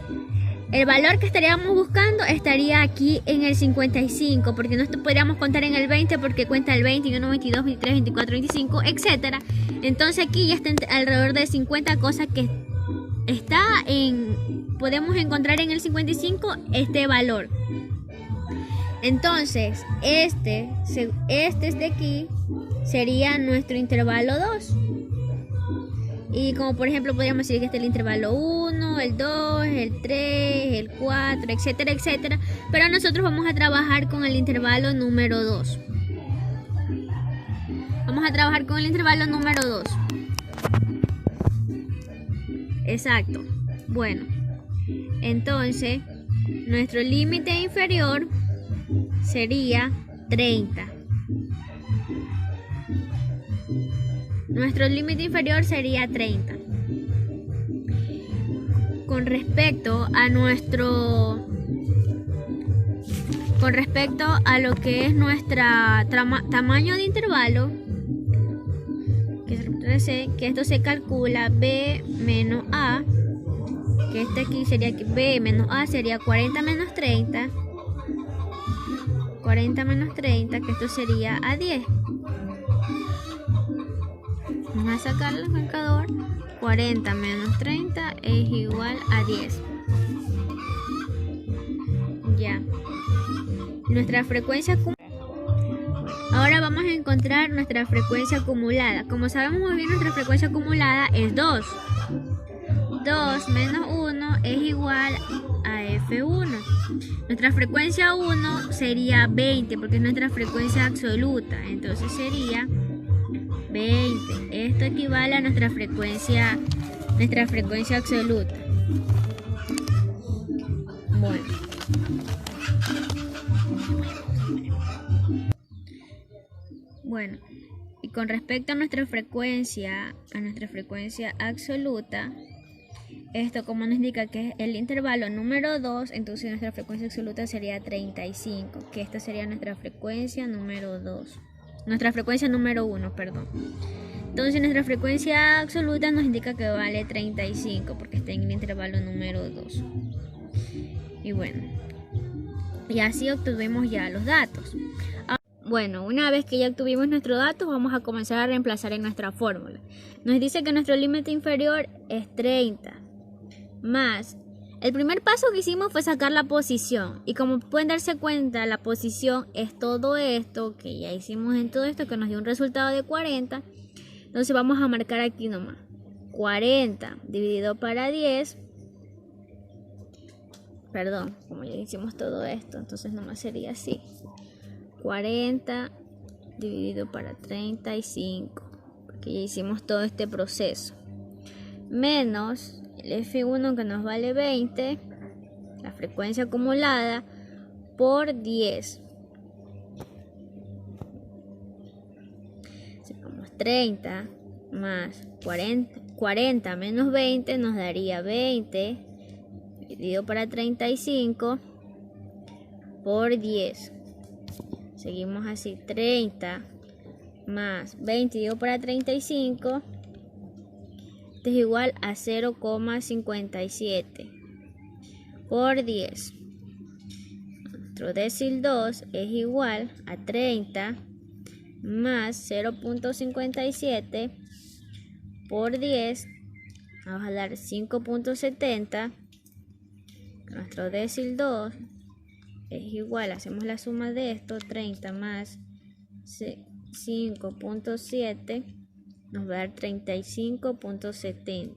el valor que estaríamos buscando estaría aquí en el 55, porque no podríamos contar en el 20 porque cuenta el 20, 21, 22, 23, 24, 25, etc. Entonces aquí ya está alrededor de 50, cosa que está podemos encontrar en el 55 este valor. Entonces, este de aquí sería nuestro intervalo 2. Y como por ejemplo podríamos decir que este es el intervalo 1, el 2, el 3, el 4, etcétera, etcétera. Pero nosotros vamos a trabajar con el intervalo número 2. Vamos a trabajar con el intervalo número 2. Exacto. Bueno, entonces nuestro límite inferior sería 30. Nuestro límite inferior sería 30. Con respecto a lo que es nuestra tamaño de intervalo, que esto se calcula B menos A, que este aquí sería B menos A sería 40 menos 30. 40 menos 30, que esto sería a 10. Vamos a sacar el marcador. 40 menos 30 es igual a 10. Ya. Nuestra frecuencia ahora vamos a encontrar nuestra frecuencia acumulada. Como sabemos muy bien, nuestra frecuencia acumulada es 2. 2 menos 1 es igual a F1. Nuestra frecuencia 1 sería 20 porque es nuestra frecuencia absoluta. Entonces sería 20. Esto equivale a nuestra frecuencia absoluta. Bueno, y con respecto a nuestra frecuencia absoluta, esto como nos indica que es el intervalo número 2, entonces nuestra frecuencia absoluta sería 35, que esta sería nuestra frecuencia número 2. Nuestra frecuencia número 1, perdón. Entonces nuestra frecuencia absoluta nos indica que vale 35 porque está en el intervalo número 2. Y bueno, y así obtuvimos ya los datos. Bueno, una vez que ya obtuvimos nuestros datos, vamos a comenzar a reemplazar en nuestra fórmula. Nos dice que nuestro límite inferior es 30 más. El primer paso que hicimos fue sacar la posición. Y como pueden darse cuenta, la posición es todo esto que ya hicimos en todo esto, que nos dio un resultado de 40. Entonces vamos a marcar aquí nomás. 40 dividido para 10. Perdón, como ya hicimos todo esto, entonces nomás sería así. 40 dividido para 35, porque ya hicimos todo este proceso. Menos el F1 que nos vale 20, la frecuencia acumulada, por 10. Sacamos 30 más 40 menos 20 nos daría 20 dividido para 35 por 10. Seguimos así, 30 más 20 dividido para 35, esto es igual a 0,57 por 10. Nuestro décil 2 es igual a 30 más 0,57 por 10, vamos a dar 5,70. Nuestro décil 2 es igual, hacemos la suma de esto, 30 más 5,7 nos va a dar 35,70.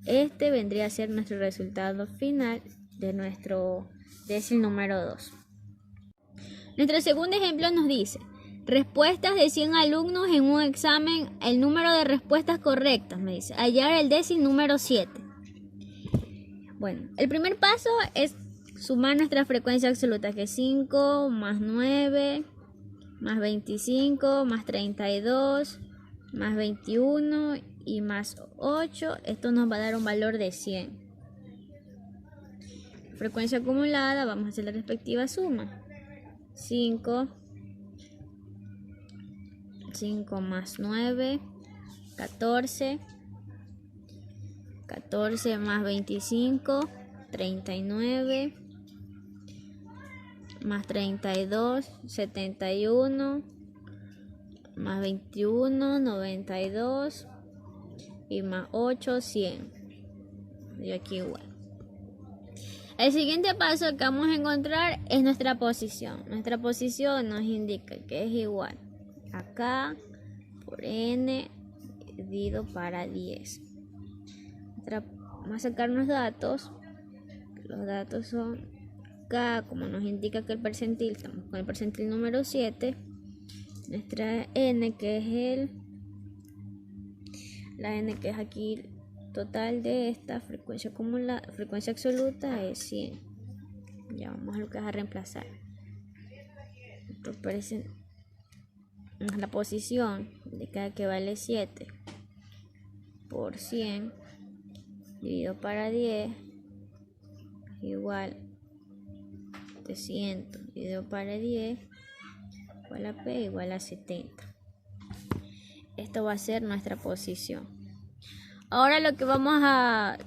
Este vendría a ser nuestro resultado final de nuestro décil número 2. Nuestro segundo ejemplo nos dice: respuestas de 100 alumnos en un examen, el número de respuestas correctas, me dice, hallar el décil número 7. Bueno, el primer paso es sumar nuestra frecuencia absoluta, que es 5 más 9 más 25 más 32 más 21 y más 8. Esto nos va a dar un valor de 100. Frecuencia acumulada, vamos a hacer la respectiva suma. 5 más 9, 14 más 25, 39 más 32, 71 más 21, 92 y más 8, 100. y aquí igual. El siguiente paso que vamos a encontrar es nuestra posición. Nuestra posición nos indica que es igual a K por N dividido para 10. Vamos a sacar los datos. Los datos son K, como nos indica que el percentil, estamos con el percentil número 7. Nuestra N, que es la N que es aquí total de esta frecuencia acumulada, frecuencia absoluta es 100. Ya vamos a lo que es a reemplazar. La posición indica que vale 7 por 100 dividido para 10 igual 300 dividido para 10 igual a P igual a 70. Esto va a ser nuestra posición. Ahora lo que vamos a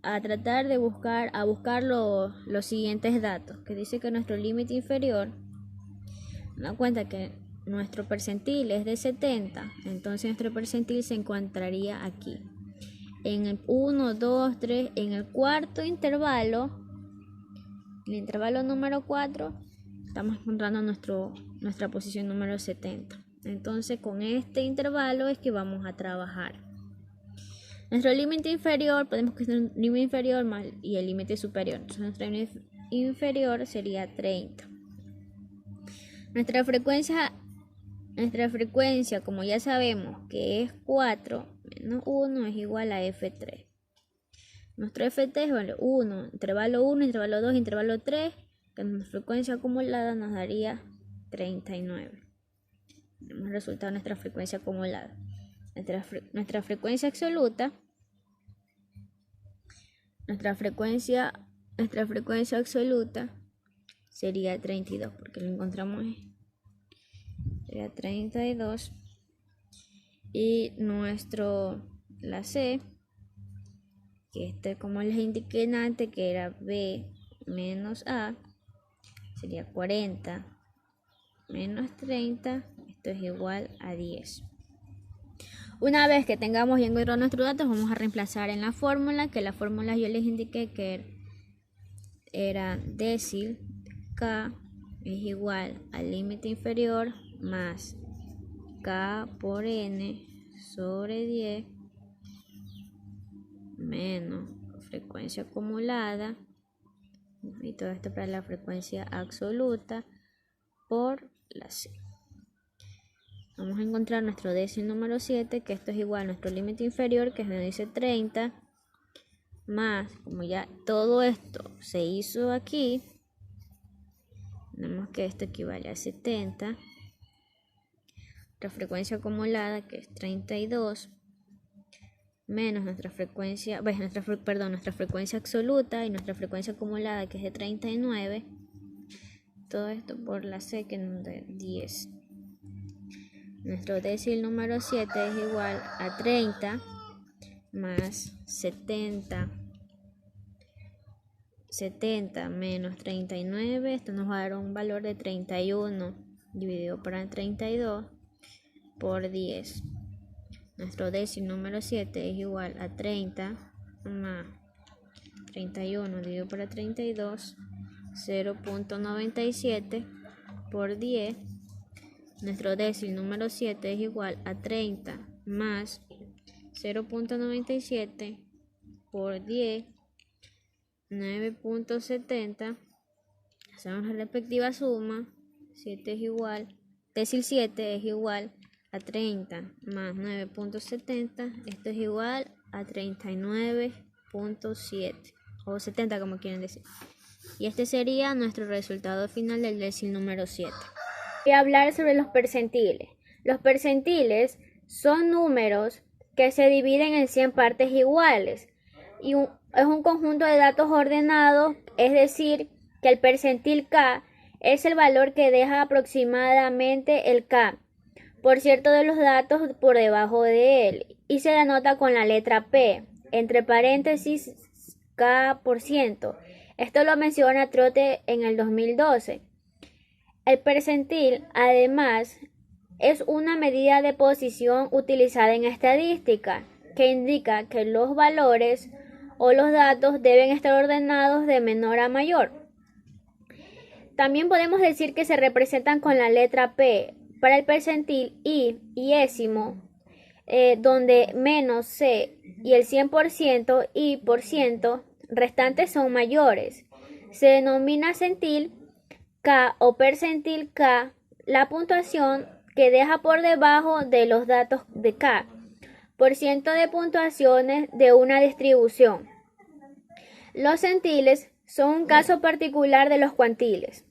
tratar de buscar los siguientes datos, que dice que nuestro límite inferior, nos da cuenta que nuestro percentil es de 70, entonces nuestro percentil se encontraría aquí. En el 1, 2, 3, en el cuarto intervalo, el intervalo número 4, estamos encontrando nuestra posición número 70. Entonces con este intervalo es que vamos a trabajar. Nuestro límite inferior, podemos que el límite inferior más y el límite superior. Entonces nuestro límite inferior sería 30. Nuestra frecuencia, como ya sabemos que es 4 menos 1 es igual a F3. Nuestro F3 es 1, intervalo 1, intervalo 2, intervalo 3, que nuestra frecuencia acumulada nos daría 39. Tenemos el resultado de nuestra frecuencia acumulada. Nuestra frecuencia absoluta, sería 32, porque lo encontramos sería 32. Y la C, que como les indiqué antes, que era B menos A, sería 40 menos 30, esto es igual a 10. Una vez que tengamos ya encontrado nuestros datos, vamos a reemplazar en la fórmula, que la fórmula yo les indiqué que era decil K es igual al límite inferior más K por N sobre 10 menos frecuencia acumulada, y todo esto para la frecuencia absoluta, por la C. Vamos a encontrar nuestro décimo número 7, que esto es igual a nuestro límite inferior, que nos dice 30, más, como ya todo esto se hizo aquí, tenemos que esto equivale a 70. Nuestra frecuencia acumulada, que es 32, menos nuestra frecuencia absoluta y nuestra frecuencia acumulada, que es de 39. Todo esto por la C, que nos da 10. Nuestro décimo número 7 es igual a 30 más 70 menos 39. Esto nos va a dar un valor de 31 dividido por 32 por 10. Nuestro décimo número 7 es igual a 30 más 31 dividido por 32, 0.97 por 10. Nuestro décimo número 7 es igual a 30 más 0.97 por 10, 9.70. Hacemos la respectiva suma. 7 es igual, décimo 7 es igual a 30 más 9.70. Esto es igual a 39.7 o 70, como quieren decir. Y este sería nuestro resultado final del décimo número 7. Voy a hablar sobre los percentiles. Los percentiles son números que se dividen en 100 partes iguales y es un conjunto de datos ordenados, es decir, que el percentil K es el valor que deja aproximadamente el K por cierto de los datos por debajo de él y se denota con la letra P, entre paréntesis K%. Esto lo menciona Trotte en el 2012. El percentil, además, es una medida de posición utilizada en estadística que indica que los valores o los datos deben estar ordenados de menor a mayor. También podemos decir que se representan con la letra P para el percentil y ésimo, donde menos C y el 100% y por ciento restantes son mayores. Se denomina centil K o percentil K la puntuación que deja por debajo de los datos de K, por ciento de puntuaciones de una distribución. Los centiles son un caso particular de los cuantiles.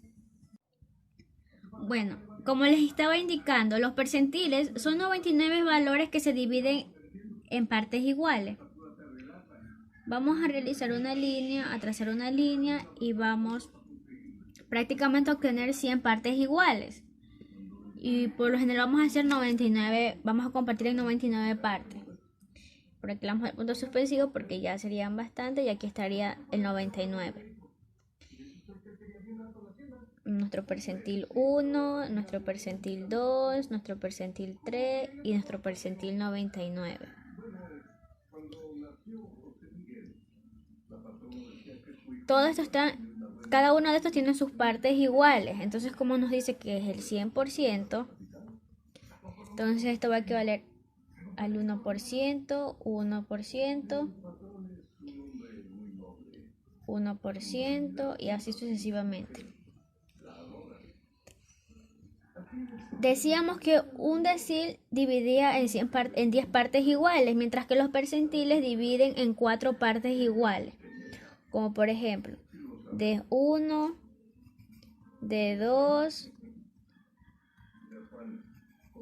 Bueno, como les estaba indicando, los percentiles son 99 valores que se dividen en partes iguales. Vamos a realizar una línea, a trazar una línea y vamos prácticamente a obtener 100 partes iguales. Y por lo general vamos a hacer 99, vamos a compartir en 99 partes. Por aquí le vamos a dar punto suspensivo porque ya serían bastante y aquí estaría el 99. Nuestro percentil 1, nuestro percentil 2, nuestro percentil 3 y nuestro percentil 99. Todo esto está, cada uno de estos tiene sus partes iguales. Entonces, como nos dice que es el 100%, entonces esto va a equivaler al 1%, 1%, 1% y así sucesivamente. Decíamos que un decil dividía en 10 partes iguales, mientras que los percentiles dividen en 4 partes iguales. Como por ejemplo, de 1, de 2,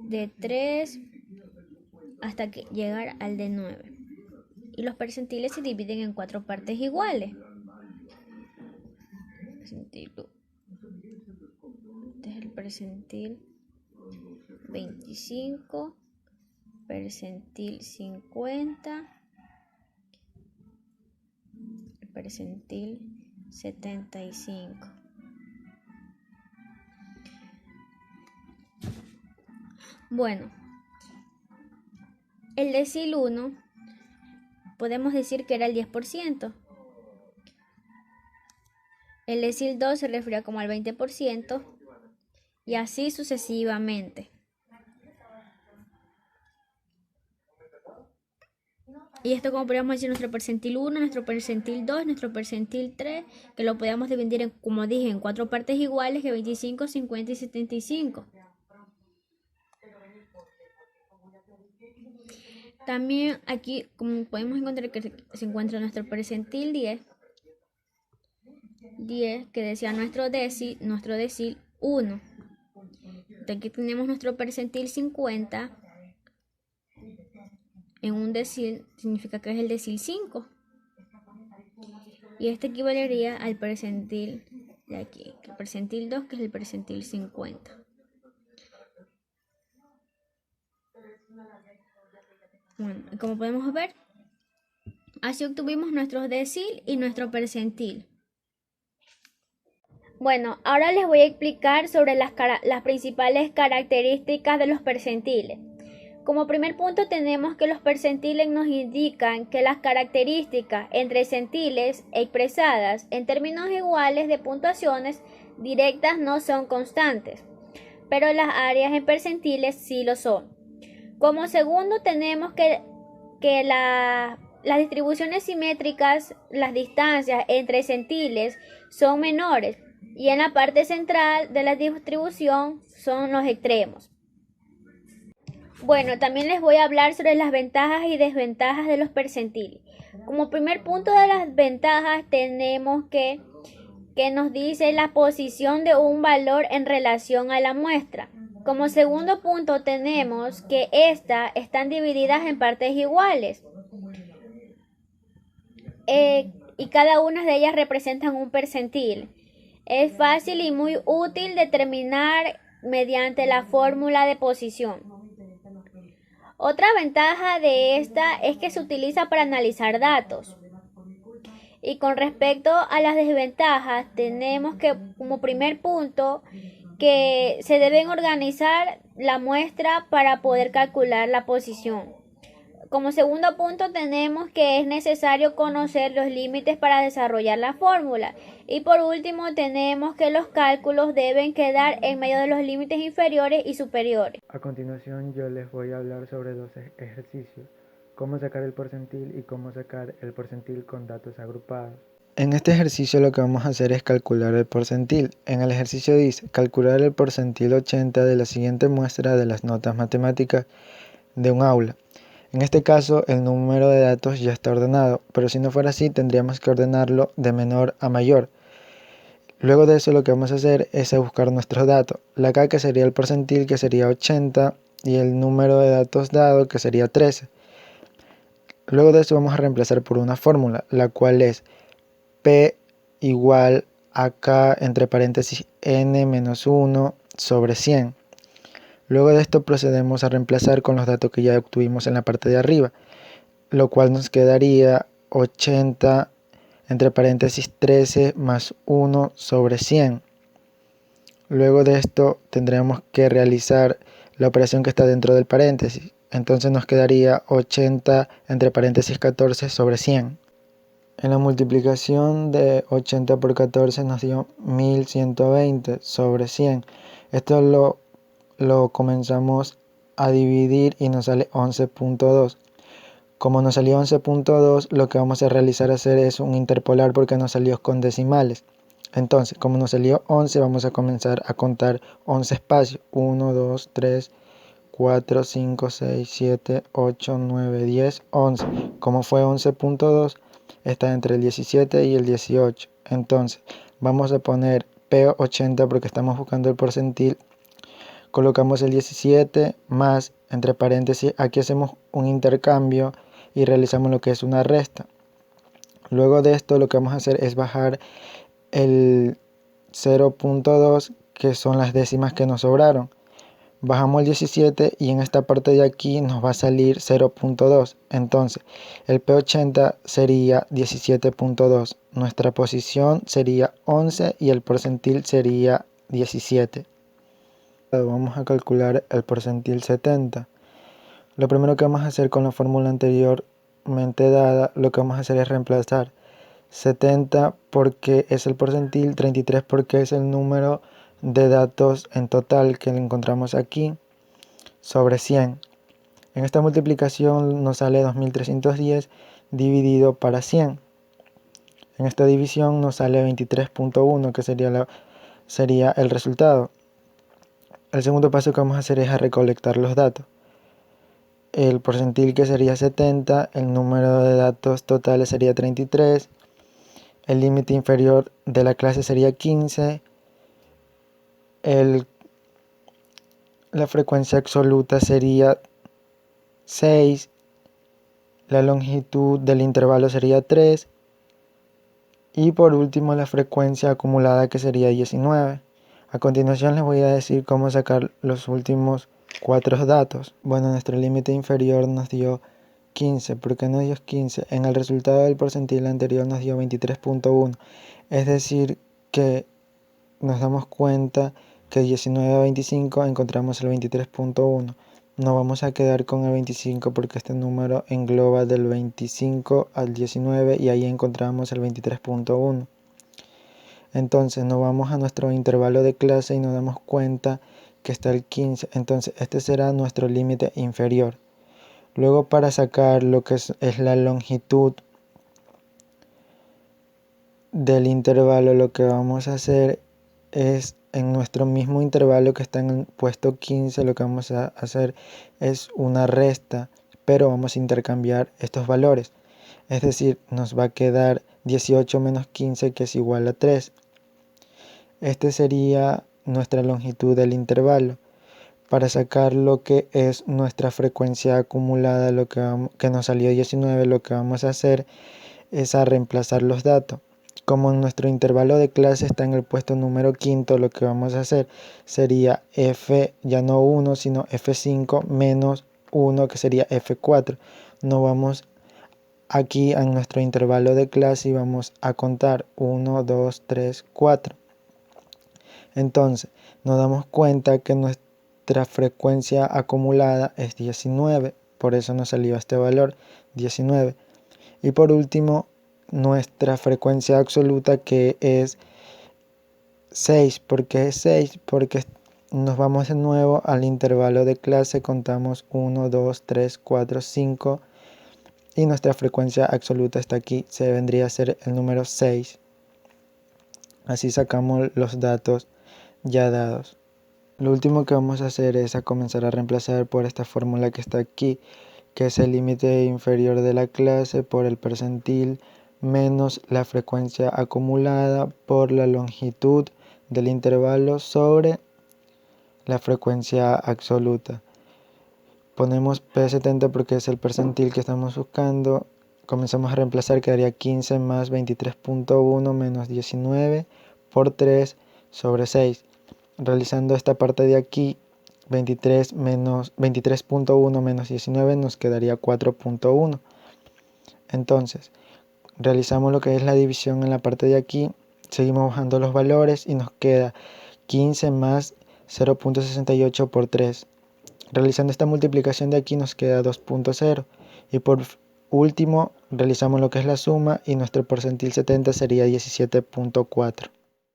de 3, hasta que llegar al de 9. Y los percentiles se dividen en 4 partes iguales. Este es el percentil 25, percentil 50, percentil 75. Bueno, el decil 1 podemos decir que era el 10%. El decil 2 se refería como al 20% y así sucesivamente. Y esto, como podríamos decir, nuestro percentil 1, nuestro percentil 2, nuestro percentil 3, que lo podíamos dividir, como dije, en 4 partes iguales, que 25, 50 y 75. También aquí, como podemos encontrar, que se encuentra nuestro percentil 10, que decía nuestro decil 1. Aquí tenemos nuestro percentil 50. En un decil significa que es el decil 5. Y este equivalería al percentil de aquí, el percentil 2, que es el percentil 50. Bueno, como podemos ver, así obtuvimos nuestro decil y nuestro percentil. Bueno, ahora les voy a explicar sobre las principales características de los percentiles. Como primer punto tenemos que los percentiles nos indican que las características entre centiles expresadas en términos iguales de puntuaciones directas no son constantes, pero las áreas en percentiles sí lo son. Como segundo tenemos que las distribuciones simétricas, las distancias entre centiles son menores y en la parte central de la distribución son los extremos. Bueno, también les voy a hablar sobre las ventajas y desventajas de los percentiles. Como primer punto de las ventajas tenemos que nos dice la posición de un valor en relación a la muestra. Como segundo punto tenemos que estas están divididas en partes iguales y cada una de ellas representan un percentil. Es fácil y muy útil determinar mediante la fórmula de posición. Otra ventaja de esta es que se utiliza para analizar datos. Y con respecto a las desventajas, tenemos que como primer punto que se deben organizar la muestra para poder calcular la posición. como segundo punto tenemos que es necesario conocer los límites para desarrollar la fórmula. Y por último tenemos que los cálculos deben quedar en medio de los límites inferiores y superiores.
A continuación yo les voy a hablar sobre dos ejercicios, cómo sacar el porcentil y cómo sacar el porcentil con datos agrupados. En este ejercicio lo que vamos a hacer es calcular el porcentil. En el ejercicio dice, calcular el porcentil 80 de la siguiente muestra de las notas matemáticas de un aula. En este caso el número de datos ya está ordenado, pero si no fuera así tendríamos que ordenarlo de menor a mayor. Luego de eso lo que vamos a hacer es buscar nuestros datos. La K que sería el porcentil que sería 80 y el número de datos dado que sería 13. Luego de eso vamos a reemplazar por una fórmula, la cual es P igual a K entre paréntesis N menos 1 sobre 100. Luego de esto procedemos a reemplazar con los datos que ya obtuvimos en la parte de arriba, lo cual nos quedaría 80 entre paréntesis 13 más 1 sobre 100. Luego de esto tendremos que realizar la operación que está dentro del paréntesis. Entonces nos quedaría 80 entre paréntesis 14 sobre 100. En la multiplicación de 80 por 14 nos dio 1120 sobre 100. Esto lo comenzamos a dividir y nos sale 11.2. Como nos salió 11.2, lo que vamos a realizar es un interpolar porque nos salió con decimales. Entonces, como nos salió 11, vamos a comenzar a contar 11 espacios. 1, 2, 3, 4, 5, 6, 7, 8, 9, 10, 11. Como fue 11.2, está entre el 17 y el 18. Entonces, vamos a poner P80 porque estamos buscando el porcentil. Colocamos el 17 más, entre paréntesis, aquí hacemos un intercambio y realizamos lo que es una resta. Luego de esto lo que vamos a hacer es bajar el 0.2, que son las décimas que nos sobraron. Bajamos el 17 y en esta parte de aquí nos va a salir 0.2. Entonces el P80 sería 17.2. Nuestra posición sería 11 y el porcentil sería 17. Vamos a calcular el porcentil 70. Lo primero que vamos a hacer con la fórmula anteriormente dada, lo que vamos a hacer es reemplazar 70 porque es el porcentil, 33 porque es el número de datos en total que encontramos aquí, sobre 100. En esta multiplicación nos sale 2310 dividido para 100. En esta división nos sale 23.1, que sería el resultado. El segundo paso que vamos a hacer es a recolectar los datos. El porcentil que sería 70, el número de datos totales sería 33, el límite inferior de la clase sería 15, la frecuencia absoluta sería 6, la longitud del intervalo sería 3 y por último la frecuencia acumulada que sería 19. A continuación les voy a decir cómo sacar los últimos 4 datos. Bueno, nuestro límite inferior nos dio 15. ¿Por qué nos dio 15? En el resultado del porcentil anterior nos dio 23.1. Es decir que nos damos cuenta que 19 a 25 encontramos el 23.1. No vamos a quedar con el 25 porque este número engloba del 25 al 19 y ahí encontramos el 23.1. Entonces nos vamos a nuestro intervalo de clase y nos damos cuenta que está el 15. Entonces este será nuestro límite inferior. Luego, para sacar lo que es la longitud del intervalo, lo que vamos a hacer es en nuestro mismo intervalo que está en el puesto 15, lo que vamos a hacer es una resta, pero vamos a intercambiar estos valores. Es decir, nos va a quedar 18 menos 15, que es igual a 3. Este sería nuestra longitud del intervalo. Para sacar lo que es nuestra frecuencia acumulada, que nos salió 19, lo que vamos a hacer es a reemplazar los datos. Como nuestro intervalo de clase está en el puesto número 5, lo que vamos a hacer sería F, ya no 1, sino F5 menos 1, que sería F4. Nos vamos aquí a nuestro intervalo de clase y vamos a contar 1, 2, 3, 4. Entonces nos damos cuenta que nuestra frecuencia acumulada es 19. por eso nos salió este valor, 19. Y por último, nuestra frecuencia absoluta, que es 6. ¿Por qué es 6? Porque nos vamos de nuevo al intervalo de clase, contamos 1, 2, 3, 4, 5 y nuestra frecuencia absoluta está aquí, se vendría a ser el número 6. Así sacamos los datos ya dados. Lo último que vamos a hacer es comenzar a reemplazar por esta fórmula que está aquí, que es el límite inferior de la clase por el percentil menos la frecuencia acumulada por la longitud del intervalo sobre la frecuencia absoluta. Ponemos P70 porque es el percentil que estamos buscando. Comenzamos a reemplazar, quedaría 15 más 23.1 menos 19 por 3 sobre 6. Realizando esta parte de aquí, 23.1 menos 19 nos quedaría 4.1. Entonces, realizamos lo que es la división en la parte de aquí, seguimos bajando los valores y nos queda 15 más 0.68 por 3. Realizando esta multiplicación de aquí nos queda 2.0 y por último realizamos lo que es la suma y nuestro percentil 70 sería 17.4.